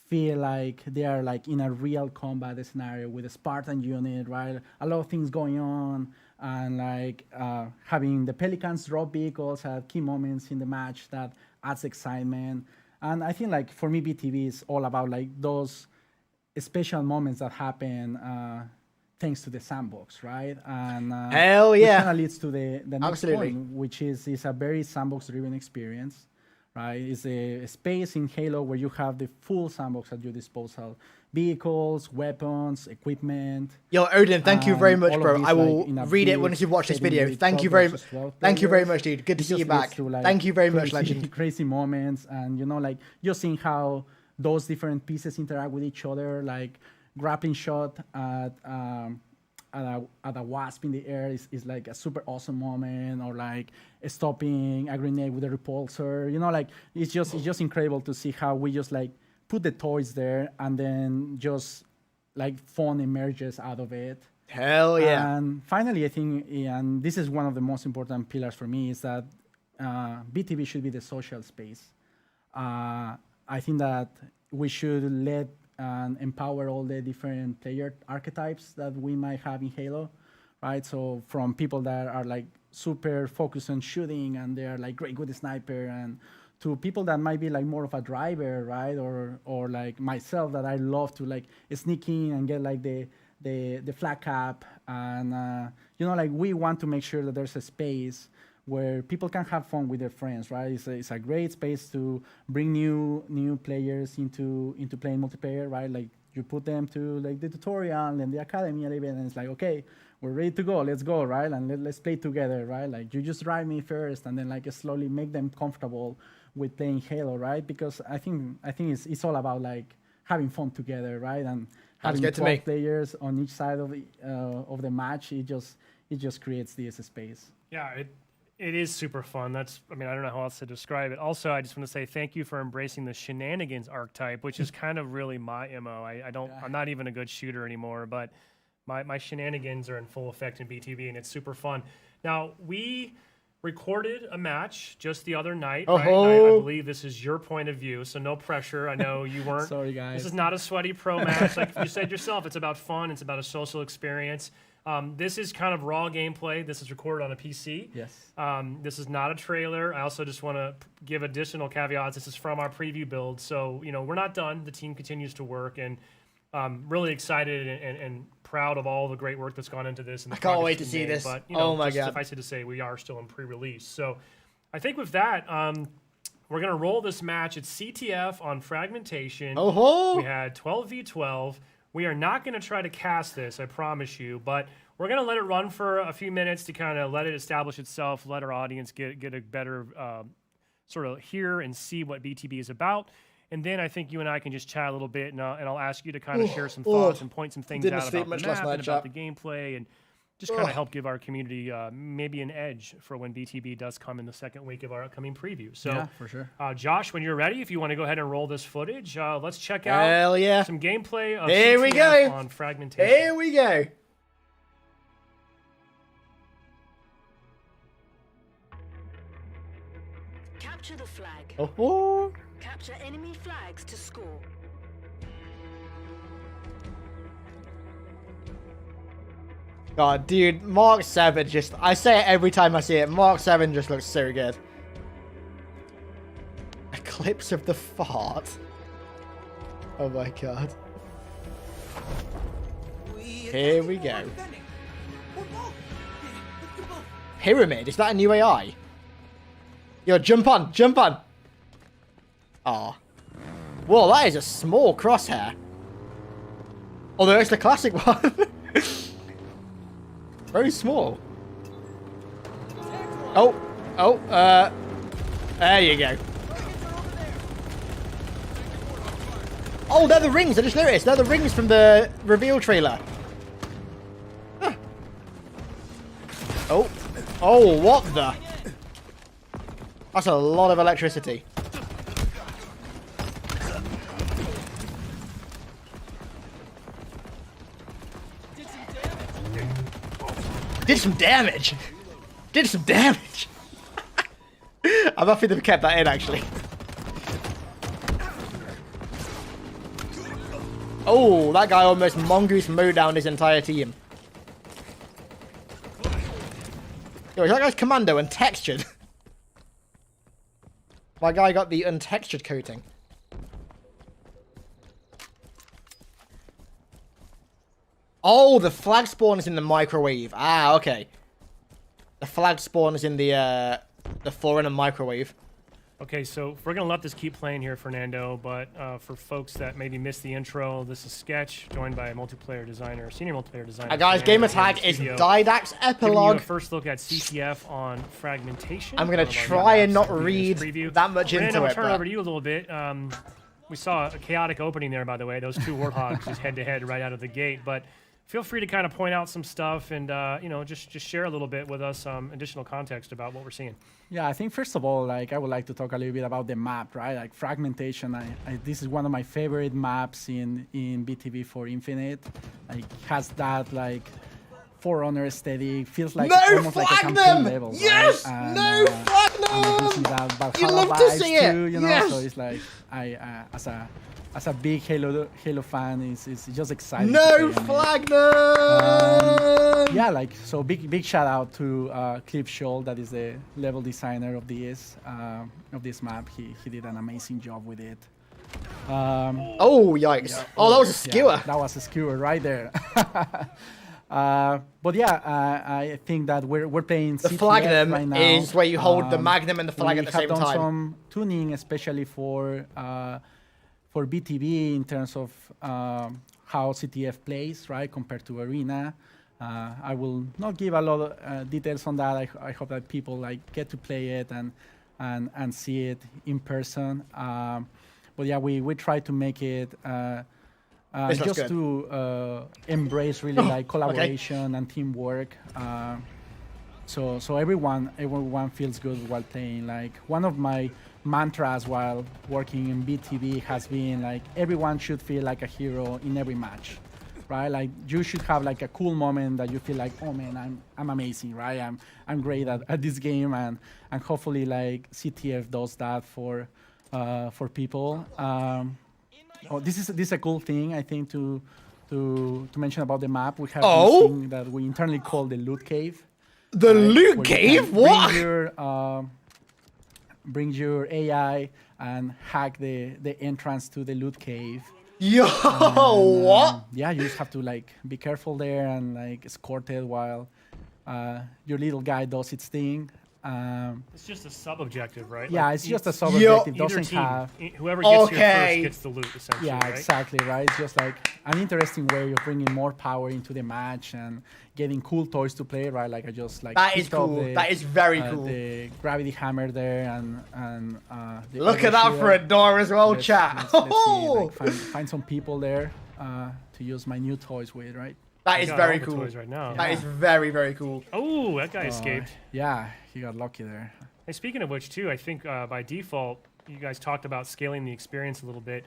Speaker 7: feel like they are like in a real combat scenario with a Spartan unit, right? A lot of things going on, and like having the Pelicans drop vehicles at key moments in the match that adds excitement. And I think like for me, BTB is all about like those special moments that happen thanks to the sandbox, right? And
Speaker 1: Hell yeah.
Speaker 7: which kind of leads to the next
Speaker 1: Absolutely.
Speaker 7: point, which is a very sandbox-driven experience. Right, it's a space in Halo where you have the full sandbox at your disposal. Vehicles, weapons, equipment.
Speaker 1: Yo, Odin, thank you very much,
Speaker 7: all of
Speaker 1: bro.
Speaker 7: these,
Speaker 1: I will
Speaker 7: like, in a
Speaker 1: read it
Speaker 7: big
Speaker 1: once you've watched this
Speaker 7: setting
Speaker 1: video.
Speaker 7: with
Speaker 1: Thank you
Speaker 7: 12
Speaker 1: very
Speaker 7: versus 12
Speaker 1: Thank you very
Speaker 7: players.
Speaker 1: much, dude. Good to
Speaker 7: It
Speaker 1: see you
Speaker 7: just leads
Speaker 1: back.
Speaker 7: to, like,
Speaker 1: Thank you very much,
Speaker 7: crazy,
Speaker 1: legend.
Speaker 7: crazy moments, and like just seeing how those different pieces interact with each other, like grappling shot at a wasp in the air is like a super awesome moment, or like stopping a grenade with a repulsor. Like it's just incredible to see how we just like put the toys there and then just like fun emerges out of it.
Speaker 1: Hell yeah.
Speaker 7: And finally, I think, and this is one of the most important pillars for me, is that BTB should be the social space. I think that we should let and empower all the different player archetypes that we might have in Halo, right? So from people that are like super focused on shooting and they're like great with the sniper, and to people that might be like more of a driver, right? Or like myself, that I love to like sneak in and get like the flag cap, and you know, like we want to make sure that there's a space where people can have fun with their friends, right? It's a great space to bring new players into playing multiplayer, right? Like you put them to like the tutorial and the academy a little bit, and it's like, okay, we're ready to go, let's go, right? And let's play together, right? Like you just drive me first, and then like slowly make them comfortable with playing Halo, right? Because I think it's all about like having fun together, right? And having
Speaker 1: good to me.
Speaker 7: 12 players on each side of the match, it just creates this space.
Speaker 4: Yeah, it is super fun. I don't know how else to describe it. Also, I just want to say thank you for embracing the shenanigans archetype, which is kind of really my MO. I'm not even a good shooter anymore, but my shenanigans are in full effect in BTB, and it's super fun. Now, we recorded a match just the other night, right? And I believe this is your point of view, so no pressure. I know you weren't.
Speaker 7: Sorry, guys.
Speaker 4: This is not a sweaty pro match. Like you said yourself, it's about fun. It's about a social experience. This is kind of raw gameplay. This is recorded on a PC.
Speaker 7: Yes.
Speaker 4: This is not a trailer. I also just want to give additional caveats. This is from our preview build. So, you know, we're not done. The team continues to work, and really excited and proud of all the great work that's gone into this. And
Speaker 1: I can't wait to see this.
Speaker 4: But, you know,
Speaker 1: oh my
Speaker 4: just
Speaker 1: God.
Speaker 4: suffice it to say, we are still in pre-release. So I think with that, we're going to roll this match. It's CTF on Fragmentation. We had 12v12. We are not going to try to cast this, I promise you, but we're going to let it run for a few minutes to kind of let it establish itself, let our audience get a better sort of hear and see what BTB is about. And then I think you and I can just chat a little bit, and I'll ask you to kind of share some thoughts and point some things out about the map and about the gameplay, and just kind of help give our community maybe an edge for when BTB does come in the second week of our upcoming preview. So,
Speaker 7: yeah, for sure.
Speaker 4: Josh, when you're ready, if you want to go ahead and roll this footage, let's check out some gameplay of
Speaker 1: Here we
Speaker 4: CTF
Speaker 1: go.
Speaker 4: on Fragmentation.
Speaker 1: Here we go.
Speaker 8: Capture the flag.
Speaker 1: Oh.
Speaker 8: Capture enemy flags to score.
Speaker 1: God, dude, Mark 7 just... I say it every time I see it. Mark 7 just looks so good. Eclipse of the Fart. Oh my God. Here we go. Pyramid, is that a new AI? Yo, jump on, jump on. Aw. Whoa, that is a small crosshair. Although it's the classic one. Very small. There you go. Oh, they're the rings. I just noticed. They're the rings from the reveal trailer. Huh. Oh, what the? That's a lot of electricity. Did some damage. Did some damage. I'm happy they've kept that in, actually. Oh, that guy almost mongoose mowed down his entire team. Yo, that guy's commando and textured. My guy got the untextured coating. Oh, the flag spawn is in the microwave. Ah, okay. The flag spawn is in the Forerunner microwave.
Speaker 4: Okay, so we're going to let this keep playing here, Fernando, but for folks that maybe missed the intro, this is Sketch, joined by a multiplayer designer, senior multiplayer designer.
Speaker 1: Guys,
Speaker 4: Fernando,
Speaker 1: gamer tag is
Speaker 4: studio,
Speaker 1: Didac's
Speaker 4: giving
Speaker 1: Epilogue.
Speaker 4: you a first look at CTF on Fragmentation.
Speaker 1: I'm going to
Speaker 4: one of our
Speaker 1: try and
Speaker 4: maps
Speaker 1: not
Speaker 4: in
Speaker 1: read
Speaker 4: preview.
Speaker 1: that much
Speaker 4: Fernando,
Speaker 1: into
Speaker 4: I'll
Speaker 1: it.
Speaker 4: turn it
Speaker 1: But...
Speaker 4: over to you a little bit. We saw a chaotic opening there, by the way. Those two Warthogs just head-to-head right out of the gate, but feel free to kind of point out some stuff and, you know, just share a little bit with us some additional context about what we're seeing.
Speaker 7: Yeah, I think first of all, like I would like to talk a little bit about the map, right? Like Fragmentation. This is one of my favorite maps in BTB for Infinite. Like has that like Forerunner aesthetic. Feels like
Speaker 1: No,
Speaker 7: almost like a
Speaker 1: flag
Speaker 7: campaign
Speaker 1: them!
Speaker 7: level. Right?
Speaker 1: Yes!
Speaker 7: And,
Speaker 1: No, flag
Speaker 7: and you see
Speaker 1: them!
Speaker 7: that
Speaker 1: You
Speaker 7: Valhalla
Speaker 1: love to
Speaker 7: vibes
Speaker 1: see it!
Speaker 7: too, you know.
Speaker 1: Yes!
Speaker 7: So it's like as a big Halo fan, it's just exciting.
Speaker 1: No,
Speaker 7: to play. I mean,
Speaker 1: flag them!
Speaker 7: yeah, like so big shout out to Cliff Scholl, that is the level designer of this map. He did an amazing job with it.
Speaker 1: Oh, yikes. Oh, that was a skewer.
Speaker 7: Yeah, that was a skewer right there. But yeah, I think that we're playing
Speaker 1: The
Speaker 7: CTF
Speaker 1: flagnum
Speaker 7: right now.
Speaker 1: is where you hold the magnum and the flag
Speaker 7: we
Speaker 1: at the
Speaker 7: have
Speaker 1: same
Speaker 7: done
Speaker 1: time.
Speaker 7: some tuning, especially for BTB in terms of how CTF plays, right, compared to Arena. I will not give a lot of details on that. I hope that people like get to play it and see it in person. But yeah, we try to make it
Speaker 1: This looks
Speaker 7: just
Speaker 1: good.
Speaker 7: to embrace really like collaboration and teamwork. So everyone feels good while playing. Like one of my mantras while working in BTB has been like everyone should feel like a hero in every match, right? Like you should have like a cool moment that you feel like, oh man, I'm amazing, right? I'm great at this game, and hopefully like CTF does that for people. This is a cool thing, I think, to mention about the map. We have this thing that we internally call the loot cave.
Speaker 1: The loot
Speaker 7: where you
Speaker 1: cave?
Speaker 7: can
Speaker 1: What?
Speaker 7: Bring your AI and hack the entrance to the loot cave.
Speaker 1: Yo, what?
Speaker 7: Yeah, you just have to like be careful there and like escort it while your little guy does its thing.
Speaker 4: It's just a sub-objective, right?
Speaker 7: Yeah,
Speaker 4: Like,
Speaker 7: it's just a
Speaker 4: each-
Speaker 7: sub-objective.
Speaker 4: either
Speaker 7: Doesn't
Speaker 4: team,
Speaker 7: have.
Speaker 4: whoever gets here
Speaker 1: Okay.
Speaker 4: first gets the loot, essentially,
Speaker 7: Yeah,
Speaker 4: right?
Speaker 7: exactly, right? It's just like an interesting way of bringing more power into the match and getting cool toys to play, right? Like I just like
Speaker 1: That is
Speaker 7: picked up
Speaker 1: cool. That is very cool.
Speaker 7: The gravity hammer there and the
Speaker 1: Look at
Speaker 7: other
Speaker 1: that for a
Speaker 7: shield.
Speaker 1: door as well,
Speaker 7: Let's-
Speaker 1: chat.
Speaker 7: let's see, like, find some people there to use my new toys with, right?
Speaker 1: That
Speaker 4: I
Speaker 1: is
Speaker 4: got
Speaker 1: very
Speaker 4: all the
Speaker 1: cool.
Speaker 4: toys right now.
Speaker 1: That is very, very cool.
Speaker 4: Oh, that guy escaped.
Speaker 7: Yeah, he got lucky there.
Speaker 4: Hey, speaking of which, too, I think by default, you guys talked about scaling the experience a little bit.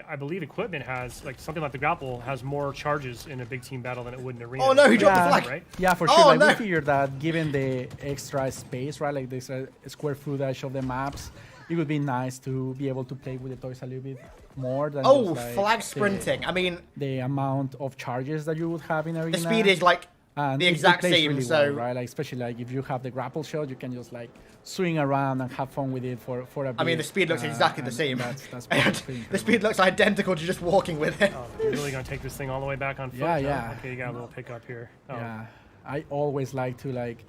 Speaker 4: I believe equipment has, like something like the grapple, has more charges in a big team battle than it would in arena.
Speaker 1: Oh no, he dropped
Speaker 7: Yeah,
Speaker 1: the flag.
Speaker 4: Right?
Speaker 7: Yeah, for sure.
Speaker 1: Oh,
Speaker 7: Like
Speaker 1: no.
Speaker 7: we figured that given the extra space, right, like this square footage of the maps, it would be nice to be able to play with the toys a little bit more than
Speaker 1: Oh,
Speaker 7: just, like,
Speaker 1: flag sprinting. I mean,
Speaker 7: the amount of charges that you would have in arena.
Speaker 1: the speed is like
Speaker 7: And
Speaker 1: the
Speaker 7: it
Speaker 1: exact
Speaker 7: plays
Speaker 1: same,
Speaker 7: really
Speaker 1: so-
Speaker 7: well, right? Like especially like if you have the grapple shot, you can just like swing around and have fun with it for a bit.
Speaker 1: I mean, the speed looks exactly the
Speaker 7: and
Speaker 1: same.
Speaker 7: That's pretty
Speaker 1: The
Speaker 7: incredible.
Speaker 1: speed looks identical to just walking with it.
Speaker 4: Oh, you're really going to take this thing all the way back on foot?
Speaker 7: Yeah,
Speaker 4: No?
Speaker 7: yeah.
Speaker 4: Okay, you got a little pickup here. Oh.
Speaker 7: Yeah, I always like to like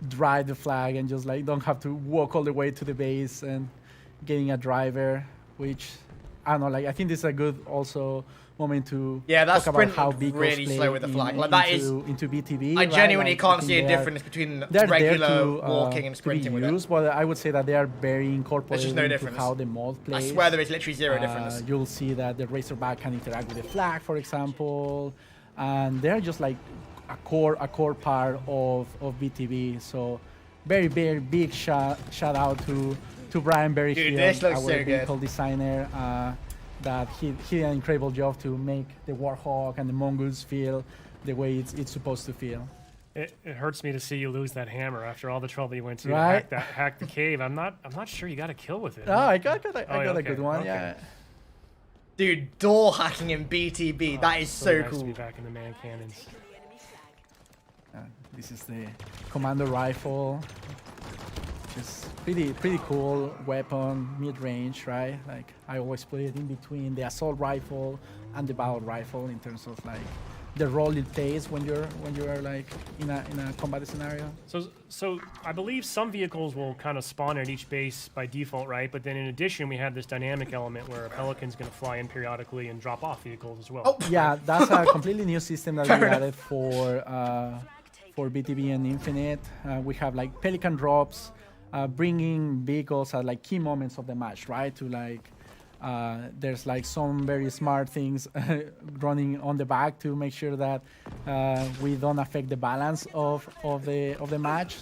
Speaker 7: drive the flag and just like don't have to walk all the way to the base and getting a driver, which I don't know. Like I think this is a good also moment to
Speaker 1: Yeah, that
Speaker 7: talk about
Speaker 1: sprint
Speaker 7: how
Speaker 1: looked
Speaker 7: big
Speaker 1: really slow with the flag. Like, that is-
Speaker 7: into BTB.
Speaker 1: I
Speaker 7: right?
Speaker 1: genuinely
Speaker 7: Like, I
Speaker 1: can't
Speaker 7: think
Speaker 1: see a
Speaker 7: they are-
Speaker 1: difference between
Speaker 7: they're
Speaker 1: regular
Speaker 7: there to,
Speaker 1: walking and
Speaker 7: to be
Speaker 1: sprinting with it.
Speaker 7: used, but I would say that they are very incorporated
Speaker 1: no
Speaker 7: into
Speaker 1: difference.
Speaker 7: how the mod
Speaker 1: I
Speaker 7: plays.
Speaker 1: swear there is literally zero difference.
Speaker 7: You'll see that the Razorback can interact with the flag, for example, and they're just like a core part of BTB. So very big shout out to Brian Berryfield,
Speaker 1: this looks
Speaker 7: our
Speaker 1: so good.
Speaker 7: vehicle designer. That he did an incredible job to make the Warhawk and the Mongoose feel the way it's supposed to feel.
Speaker 4: It hurts me to see you lose that hammer after all the trouble you went to
Speaker 7: Right?
Speaker 4: hack the cave. I'm not sure you got a kill with it.
Speaker 7: Oh, I got a
Speaker 4: okay,
Speaker 7: good one.
Speaker 4: okay.
Speaker 7: Yeah.
Speaker 1: Dude, door hacking in BTB, that is so
Speaker 4: nice to
Speaker 1: cool.
Speaker 4: be back in the man cannons.
Speaker 7: This is the commando rifle. Just pretty cool weapon, mid-range, right? Like I always play it in between the assault rifle and the battle rifle in terms of like the role it plays when you're like in a combat scenario.
Speaker 4: So I believe some vehicles will kind of spawn at each base by default, right? But then in addition, we have this dynamic element where a Pelican's going to fly in periodically and drop off vehicles as well.
Speaker 1: Oh,
Speaker 7: Yeah, that's a completely new system that we
Speaker 1: Fair enough.
Speaker 7: added for BTB and Infinite. We have like Pelican drops, bringing vehicles at like key moments of the match, right? To like, there's like some very smart things running on the back to make sure that we don't affect the balance of the match.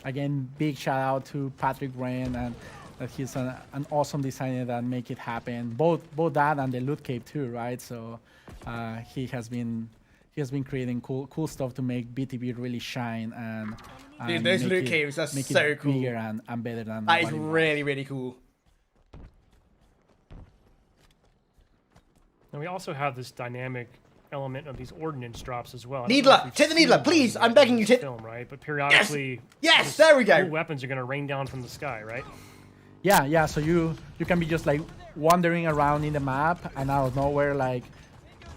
Speaker 7: Again, big shout out to Patrick Wren and that he's an awesome designer that make it happen. Both that and the loot cave too, right? So he has been he has been creating cool stuff to make BTB really shine and
Speaker 1: those
Speaker 7: make
Speaker 1: loot
Speaker 7: it-
Speaker 1: caves are
Speaker 7: make
Speaker 1: so
Speaker 7: it
Speaker 1: cool.
Speaker 7: bigger and better than
Speaker 1: That is
Speaker 7: what it was.
Speaker 1: really, really cool.
Speaker 4: And we also have this dynamic element of these ordnance drops as well. I don't
Speaker 1: Needler,
Speaker 4: know if we've
Speaker 1: take the
Speaker 4: seen
Speaker 1: needler,
Speaker 4: one
Speaker 1: please,
Speaker 4: yet
Speaker 1: I'm begging
Speaker 4: in
Speaker 1: you,
Speaker 4: this
Speaker 1: take-
Speaker 4: film, right? But periodically,
Speaker 1: Yes,
Speaker 4: these
Speaker 1: there we go.
Speaker 4: cool weapons are going to rain down from the sky, right?
Speaker 7: Yeah. So you can be just like wandering around in the map, and out of nowhere, like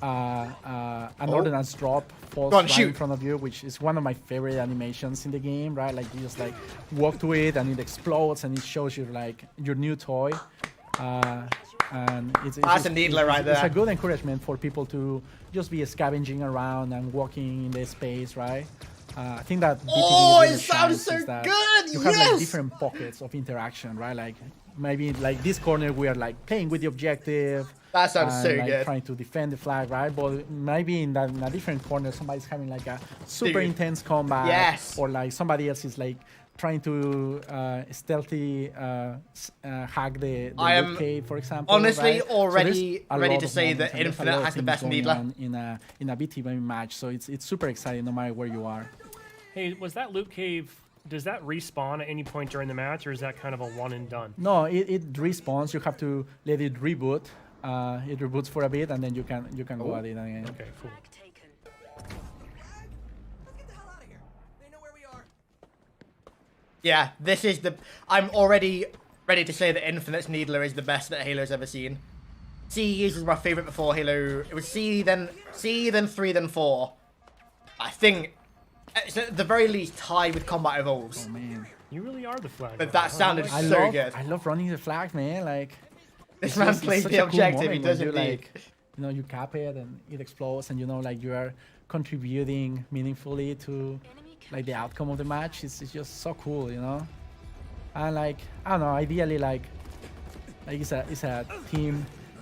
Speaker 7: an ordnance drop falls
Speaker 1: Go on,
Speaker 7: right
Speaker 1: shoot.
Speaker 7: in front of you, which is one of my favorite animations in the game, right? Like you just like walk to it, and it explodes, and it shows you like your new toy. And
Speaker 1: That's a needler right
Speaker 7: It's
Speaker 1: there.
Speaker 7: a good encouragement for people to just be scavenging around and walking in the space, right? I think that BTB
Speaker 1: Oh,
Speaker 7: really
Speaker 1: it sounds
Speaker 7: shines
Speaker 1: so
Speaker 7: is that
Speaker 1: good,
Speaker 7: you have
Speaker 1: yes!
Speaker 7: like different pockets of interaction, right? Like maybe like this corner we are like playing with the objective.
Speaker 1: That sounds
Speaker 7: and,
Speaker 1: so
Speaker 7: like,
Speaker 1: good.
Speaker 7: Trying to defend the flag, right? But maybe in a different corner, somebody's having like a super
Speaker 1: Dude.
Speaker 7: intense combat,
Speaker 1: Yes.
Speaker 7: or like somebody else is like trying to stealthy hack the
Speaker 1: I
Speaker 7: loot
Speaker 1: am
Speaker 7: cave, for example.
Speaker 1: honestly
Speaker 7: right? So
Speaker 1: already
Speaker 7: there's a
Speaker 1: ready
Speaker 7: lot
Speaker 1: to
Speaker 7: of
Speaker 1: say
Speaker 7: moments
Speaker 1: that
Speaker 7: and there's a
Speaker 1: Infinite
Speaker 7: lot of
Speaker 1: has the
Speaker 7: things
Speaker 1: best
Speaker 7: going
Speaker 1: needler.
Speaker 7: on in a BTB match. So it's super exciting no matter where you are.
Speaker 4: Hey, was that loot cave? Does that respawn at any point during the match, or is that kind of a one and done?
Speaker 7: No, it respawns. You have to let it reboot. It reboots for a bit, and then you can go at it again.
Speaker 4: Okay, cool.
Speaker 8: Flag taken.
Speaker 2: Let's get the hell out of here. They know where we are.
Speaker 1: Yeah, this is the... I'm already ready to say that Infinite's Needler is the best that Halo's ever seen. C was my favorite before Halo. It was C, then 3, then 4. I think, it's at the very least, tied with Combat Evolves.
Speaker 7: Oh man,
Speaker 4: You really are the flag.
Speaker 1: But
Speaker 4: runner,
Speaker 1: that
Speaker 4: huh?
Speaker 1: sounded
Speaker 7: I
Speaker 1: so
Speaker 7: love
Speaker 1: good.
Speaker 7: I love running the flag, man. Like
Speaker 1: This
Speaker 7: it's
Speaker 1: man
Speaker 7: just- it's
Speaker 1: plays
Speaker 7: such
Speaker 1: the
Speaker 7: a cool
Speaker 1: objective, he
Speaker 7: moment
Speaker 1: does
Speaker 7: when you,
Speaker 1: indeed.
Speaker 7: like, you know, you cap it and it explodes, and you know, like you are contributing meaningfully to like the outcome of the match. It's just so cool, you know. And like I don't know, ideally like it's a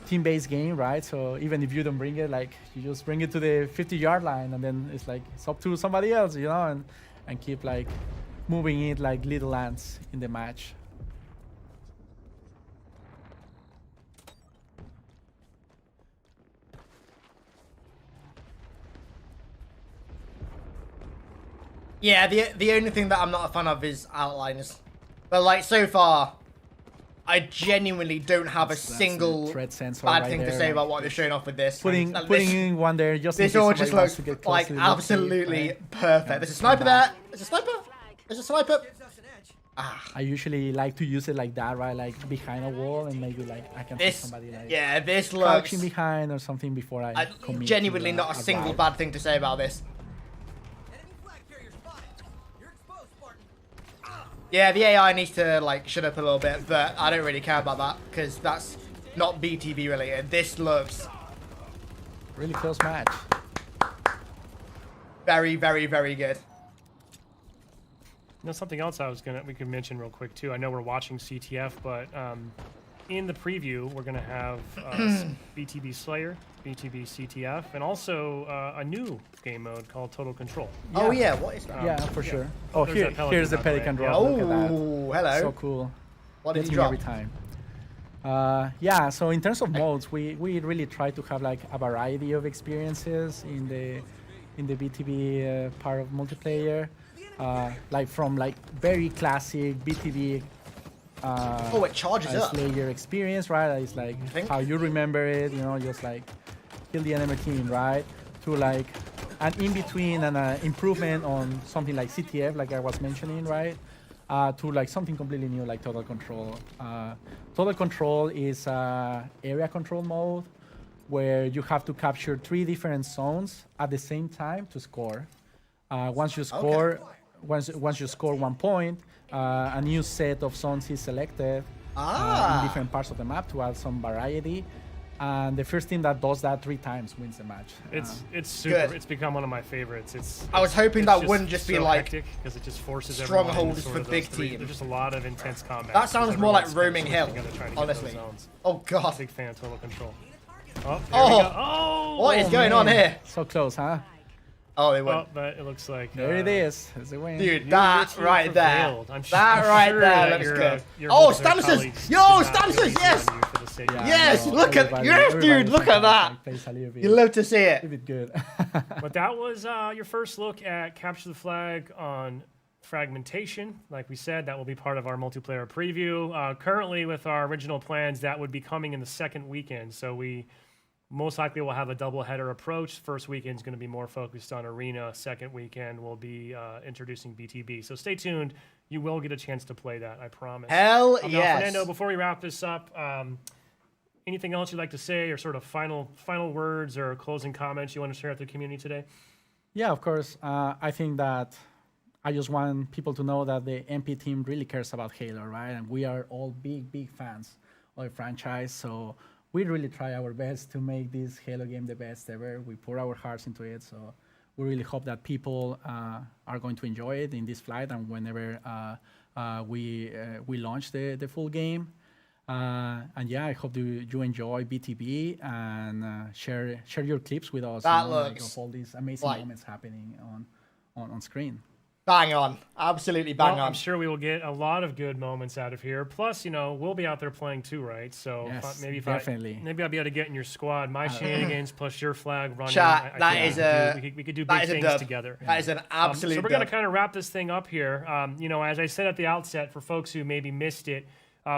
Speaker 7: team-based game, right? So even if you don't bring it, like you just bring it to the 50-yard line, and then it's like it's up to somebody else, you know, and keep like moving it like little ants in the match.
Speaker 1: Yeah, the only thing that I'm not a fan of is outliners. But like so far, I genuinely don't have a
Speaker 7: That's a
Speaker 1: single
Speaker 7: threat sensor
Speaker 1: bad
Speaker 7: right
Speaker 1: thing to
Speaker 7: there,
Speaker 1: say
Speaker 7: like,
Speaker 1: about what they're showing off with this.
Speaker 7: Putting
Speaker 1: Like,
Speaker 7: putting
Speaker 1: this,
Speaker 7: in one there just in
Speaker 1: this
Speaker 7: case
Speaker 1: all
Speaker 7: somebody
Speaker 1: just
Speaker 7: wants
Speaker 1: looks
Speaker 7: to get close
Speaker 1: like
Speaker 7: to the loot cave,
Speaker 1: absolutely
Speaker 7: right?
Speaker 1: perfect. There's a sniper there. There's a sniper. There's a sniper.
Speaker 2: Gives us an edge.
Speaker 7: I usually like to use it like that, right? Like behind a wall, and maybe like I can put
Speaker 1: This,
Speaker 7: somebody like
Speaker 1: yeah, this looks
Speaker 7: crouching behind or something before I commit
Speaker 1: genuinely
Speaker 7: to,
Speaker 1: not a single
Speaker 7: ride.
Speaker 1: bad thing to say about this.
Speaker 2: Enemy flag carrier spotted. You're exposed, Spartan.
Speaker 1: Yeah, the AI needs to like shut up a little bit, but I don't really care about that because that's not BTB related. This looks
Speaker 7: Really close match.
Speaker 1: very, very, very good.
Speaker 4: You know, something else we could mention real quick too. I know we're watching CTF, but in the preview we're gonna have BTB Slayer, BTB CTF, and also a new game mode called Total Control.
Speaker 1: Oh yeah, what is that?
Speaker 7: Yeah, for sure. Oh,
Speaker 4: There's that
Speaker 7: here's the
Speaker 4: pelican, by the way.
Speaker 7: pelican drop. Look at that.
Speaker 1: Oh, hello.
Speaker 7: So cool.
Speaker 1: What did
Speaker 7: Gets
Speaker 1: you
Speaker 7: me
Speaker 1: drop?
Speaker 7: every time. Yeah, so in terms of modes, we really try to have like a variety of experiences in the BTB part of multiplayer. Like from like very classic BTB
Speaker 1: Oh, it charges up.
Speaker 7: Slayer experience, right? It's like
Speaker 1: think.
Speaker 7: how you remember it, you know, just like kill the enemy team, right? To like an in-between and an improvement on something like CTF, like I was mentioning, right? To like something completely new, like Total Control. Total Control is area control mode where you have to capture 3 different zones at the same time to score. Once you score, once you score 1 point, a new set of zones is selected in different parts of the map to add some variety. And the first team that does that 3 times wins the match.
Speaker 4: It's super.
Speaker 1: Good.
Speaker 4: It's become one of my favorites.
Speaker 1: I was hoping that wouldn't just be like
Speaker 4: because it just forces
Speaker 1: strongholds
Speaker 4: everyone into
Speaker 1: for
Speaker 4: sort of
Speaker 1: big
Speaker 4: those three-
Speaker 1: teams.
Speaker 4: There's just a lot of intense combat.
Speaker 1: That sounds more like Roaming Hill, honestly.
Speaker 4: Zones.
Speaker 1: Oh god.
Speaker 4: Big fan of Total Control. Oh, here we
Speaker 1: Oh.
Speaker 4: go. Oh,
Speaker 1: What is going on
Speaker 7: man.
Speaker 1: here?
Speaker 7: So close, huh?
Speaker 1: Oh, they won.
Speaker 4: Oh, but it looks like
Speaker 7: There it is. It's a win.
Speaker 1: Dude,
Speaker 4: you-
Speaker 1: that
Speaker 4: your team
Speaker 1: right there.
Speaker 4: prevailed. I'm
Speaker 1: That
Speaker 4: I'm
Speaker 1: right
Speaker 4: sure
Speaker 1: there
Speaker 4: that
Speaker 1: looks
Speaker 4: your,
Speaker 1: good.
Speaker 4: your
Speaker 1: Oh,
Speaker 4: multiplayer
Speaker 1: Stannis!
Speaker 4: colleagues
Speaker 1: Yo,
Speaker 4: did not go
Speaker 1: Stannis,
Speaker 4: easy
Speaker 1: yes!
Speaker 4: on you for the city.
Speaker 7: Yeah,
Speaker 1: Yes,
Speaker 7: no,
Speaker 1: look at
Speaker 7: everybody-
Speaker 1: yes, dude,
Speaker 7: everybody
Speaker 1: look at that.
Speaker 7: like, plays a little bit,
Speaker 1: You love to see
Speaker 7: a
Speaker 1: it.
Speaker 7: bit good.
Speaker 4: But that was your first look at Capture the Flag on Fragmentation. Like we said, that will be part of our multiplayer preview. Currently, with our original plans, that would be coming in the second weekend. So we most likely will have a double-header approach. First weekend is going to be more focused on Arena. Second weekend will be introducing BTB. So stay tuned. You will get a chance to play that, I promise.
Speaker 1: Hell
Speaker 4: Now,
Speaker 1: yes.
Speaker 4: Fernando, before we wrap this up, anything else you'd like to say, or sort of final words or closing comments you want to share with the community today?
Speaker 7: Yeah, of course. I think that I just want people to know that the MP team really cares about Halo, right? And we are all big fans of the franchise. So we really try our best to make this Halo game the best ever. We pour our hearts into it. So we really hope that people are going to enjoy it in this flight and whenever we launch the full game. And yeah, I hope you enjoy BTB and share your clips with us.
Speaker 1: That
Speaker 7: like,
Speaker 1: looks
Speaker 7: of all these amazing
Speaker 1: like-
Speaker 7: moments happening on screen.
Speaker 1: Bang on. Absolutely bang
Speaker 4: Well,
Speaker 1: on.
Speaker 4: I'm sure we will get a lot of good moments out of here. Plus, we'll be out there playing too, right? So
Speaker 7: Yes,
Speaker 4: maybe
Speaker 7: definitely.
Speaker 4: I'll be able to get in your squad. My shenanigans plus your flag running.
Speaker 1: Chat,
Speaker 4: I
Speaker 1: that
Speaker 4: think
Speaker 1: is a-
Speaker 4: we could do
Speaker 1: that
Speaker 4: big
Speaker 1: is a
Speaker 4: things
Speaker 1: dub.
Speaker 4: together.
Speaker 1: That is an absolute
Speaker 4: So we're going to
Speaker 1: dub.
Speaker 4: kind of wrap this thing up here. As I said at the outset, for folks who maybe missed it,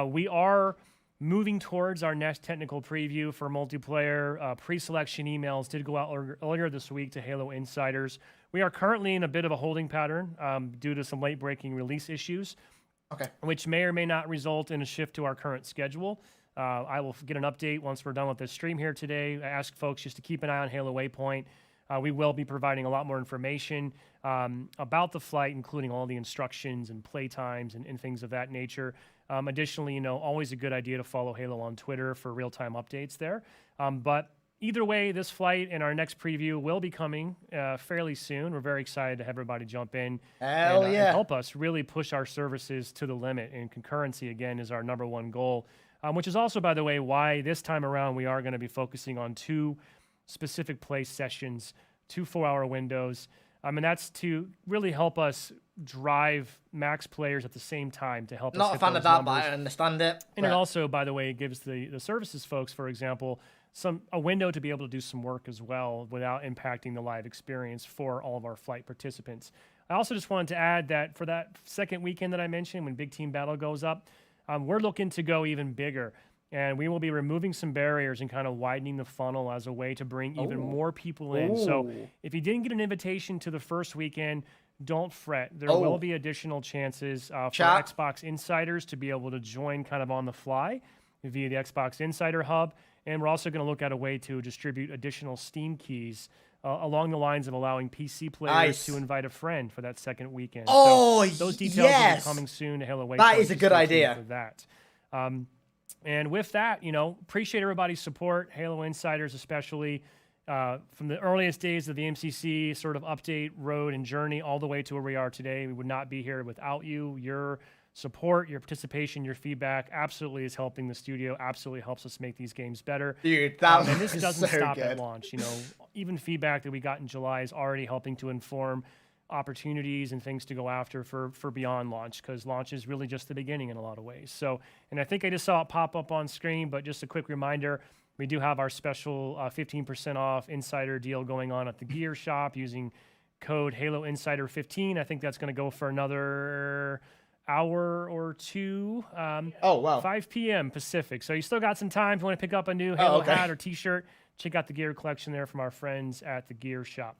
Speaker 4: we are moving towards our next technical preview for multiplayer. Pre-selection emails did go out earlier this week to Halo Insiders. We are currently in a bit of a holding pattern due to some late-breaking release issues,
Speaker 1: Okay.
Speaker 4: which may or may not result in a shift to our current schedule. I will get an update once we're done with this stream here today. I ask folks just to keep an eye on Halo Waypoint. We will be providing a lot more information about the flight, including all the instructions and play times and things of that nature. Additionally, always a good idea to follow Halo on Twitter for real-time updates there. But either way, this flight and our next preview will be coming fairly soon. We're very excited to have everybody jump in
Speaker 1: Hell
Speaker 4: and
Speaker 1: yeah.
Speaker 4: help us really push our services to the limit. And concurrency, again, is our number one goal, which is also, by the way, why this time around we are going to be focusing on 2 specific play sessions, 2 4-hour windows. And that's to really help us drive max players at the same time to help us
Speaker 1: Not a
Speaker 4: hit
Speaker 1: fan
Speaker 4: those
Speaker 1: of that,
Speaker 4: numbers.
Speaker 1: but I understand it.
Speaker 4: And it
Speaker 1: but-
Speaker 4: also, by the way, gives the services folks, for example, a window to be able to do some work as well without impacting the live experience for all of our flight participants. I also just wanted to add that for that second weekend that I mentioned, when Big Team Battle goes up, we're looking to go even bigger. And we will be removing some barriers and kind of widening the funnel as a way to bring even more people in. So
Speaker 1: Ooh.
Speaker 4: if you didn't get an invitation to the first weekend, don't fret. There
Speaker 1: Oh.
Speaker 4: will be additional chances for
Speaker 1: Chat.
Speaker 4: Xbox insiders to be able to join kind of on the fly via the Xbox Insider Hub. And we're also going to look at a way to distribute additional Steam keys along the lines of allowing PC players
Speaker 1: Nice.
Speaker 4: to invite a friend for that second weekend.
Speaker 1: Oh,
Speaker 4: so those details will
Speaker 1: yes.
Speaker 4: be coming soon to Halo Waypoint.
Speaker 1: That is a
Speaker 4: so
Speaker 1: good
Speaker 4: stay tuned
Speaker 1: idea.
Speaker 4: for that. And with that, appreciate everybody's support, Halo Insiders especially, from the earliest days of the MCC sort of update, road, and journey all the way to where we are today. We would not be here without you. Your support, your participation, your feedback absolutely is helping the studio, absolutely helps us make these games better.
Speaker 1: Dude, that
Speaker 4: And this
Speaker 1: was
Speaker 4: doesn't
Speaker 1: so
Speaker 4: stop
Speaker 1: good.
Speaker 4: at launch. Even feedback that we got in July is already helping to inform opportunities and things to go after for beyond launch, because launch is really just the beginning in a lot of ways. So, and I think I just saw it pop up on screen, but just a quick reminder, we do have our special 15% off insider deal going on at the Gear Shop using code Halo Insider 15. I think that's going to go for another hour or 2.
Speaker 1: Oh, wow.
Speaker 4: 5 p.m. Pacific. So you still got some time if you want to pick up a new Halo
Speaker 1: okay.
Speaker 4: hat or t-shirt. Check out the gear collection there from our friends at the Gear Shop.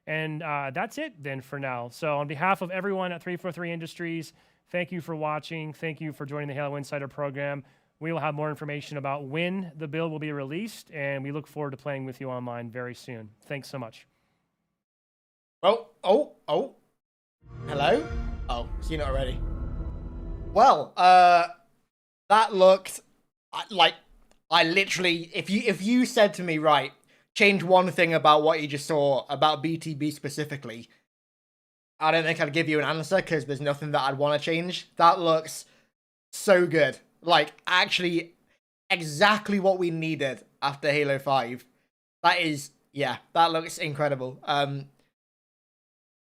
Speaker 4: And that's it then for now. So on behalf of everyone at 343 Industries, thank you for watching. Thank you for joining the Halo Insider program. We will have more information about when the build will be released, and we look forward to playing with you online very soon. Thanks so much.
Speaker 1: Oh. Hello? Oh, seen it already. Well, that looked like I literally, if you said to me, right, change one thing about what you just saw about BTB specifically, I don't think I'd give you an answer because there's nothing that I'd want to change. That looks so good. Like, actually, exactly what we needed after Halo 5. That is, yeah, that looks incredible.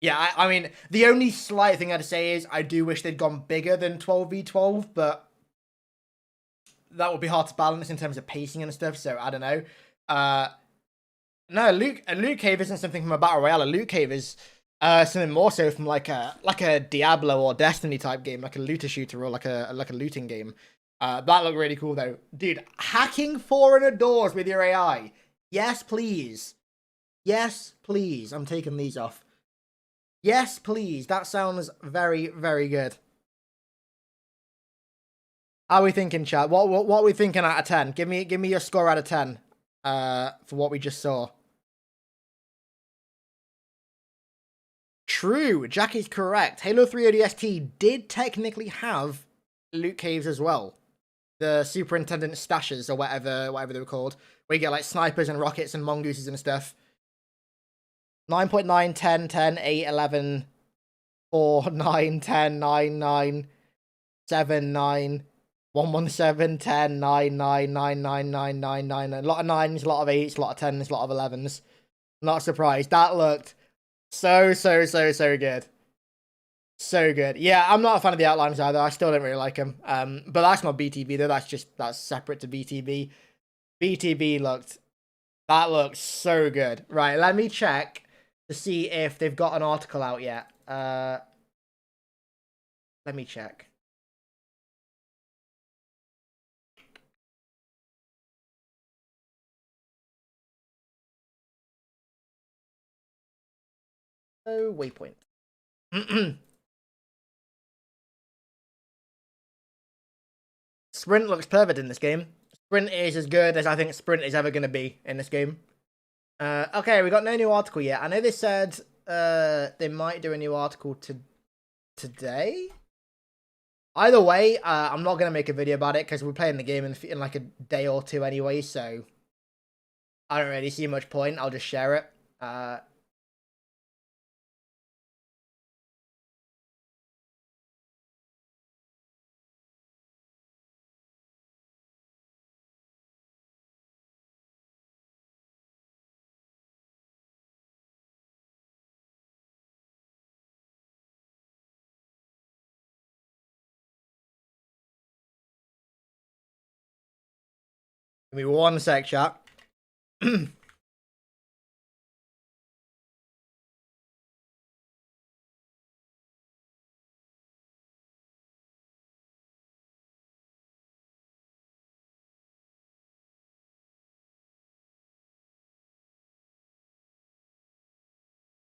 Speaker 1: Yeah, I mean, the only slight thing I'd say is I do wish they'd gone bigger than 12v12, but that would be hard to balance in terms of pacing and stuff, so I don't know. No, Loot Cave isn't something from a Battle Royale. A Loot Cave is something more so from like a Diablo or Destiny type game, like a looter shooter or like a looting game. That looked really cool though. Dude, hacking foreigner doors with your AI. Yes, please. Yes, please. I'm taking these off. Yes, please. That sounds very, very good. How are we thinking, chat? What are we thinking out of 10? Give me your score out of 10. For what we just saw. True, Jack is correct. Halo 3 ODST did technically have loot caves as well. The superintendent stashes or whatever they were called. Where you get like snipers and rockets and mongooses and stuff. 9.9, 10, 10, 8, 11, 4, 9, 10, 9, 9, 7, 9, 117, 10, 9, 9, 9, 9, 9, 9, 9. A lot of 9s, a lot of 8s, a lot of 10s, a lot of 11s. Not surprised. That looked so good. So good. Yeah, I'm not a fan of the outlines either. I still don't really like them. But that's not BTB though. That's separate to BTB. BTB that looked so good. Right, let me check to see if they've got an article out yet. Let me check. Oh, waypoint. Sprint looks perfect in this game. Sprint is as good as I think Sprint is ever going to be in this game. Okay, we got no new article yet. I know they said they might do a new article today. Either way, I'm not going to make a video about it because we're playing the game in like a day or two anyway, so I don't really see much point. I'll just share it. Give me one sec, chat.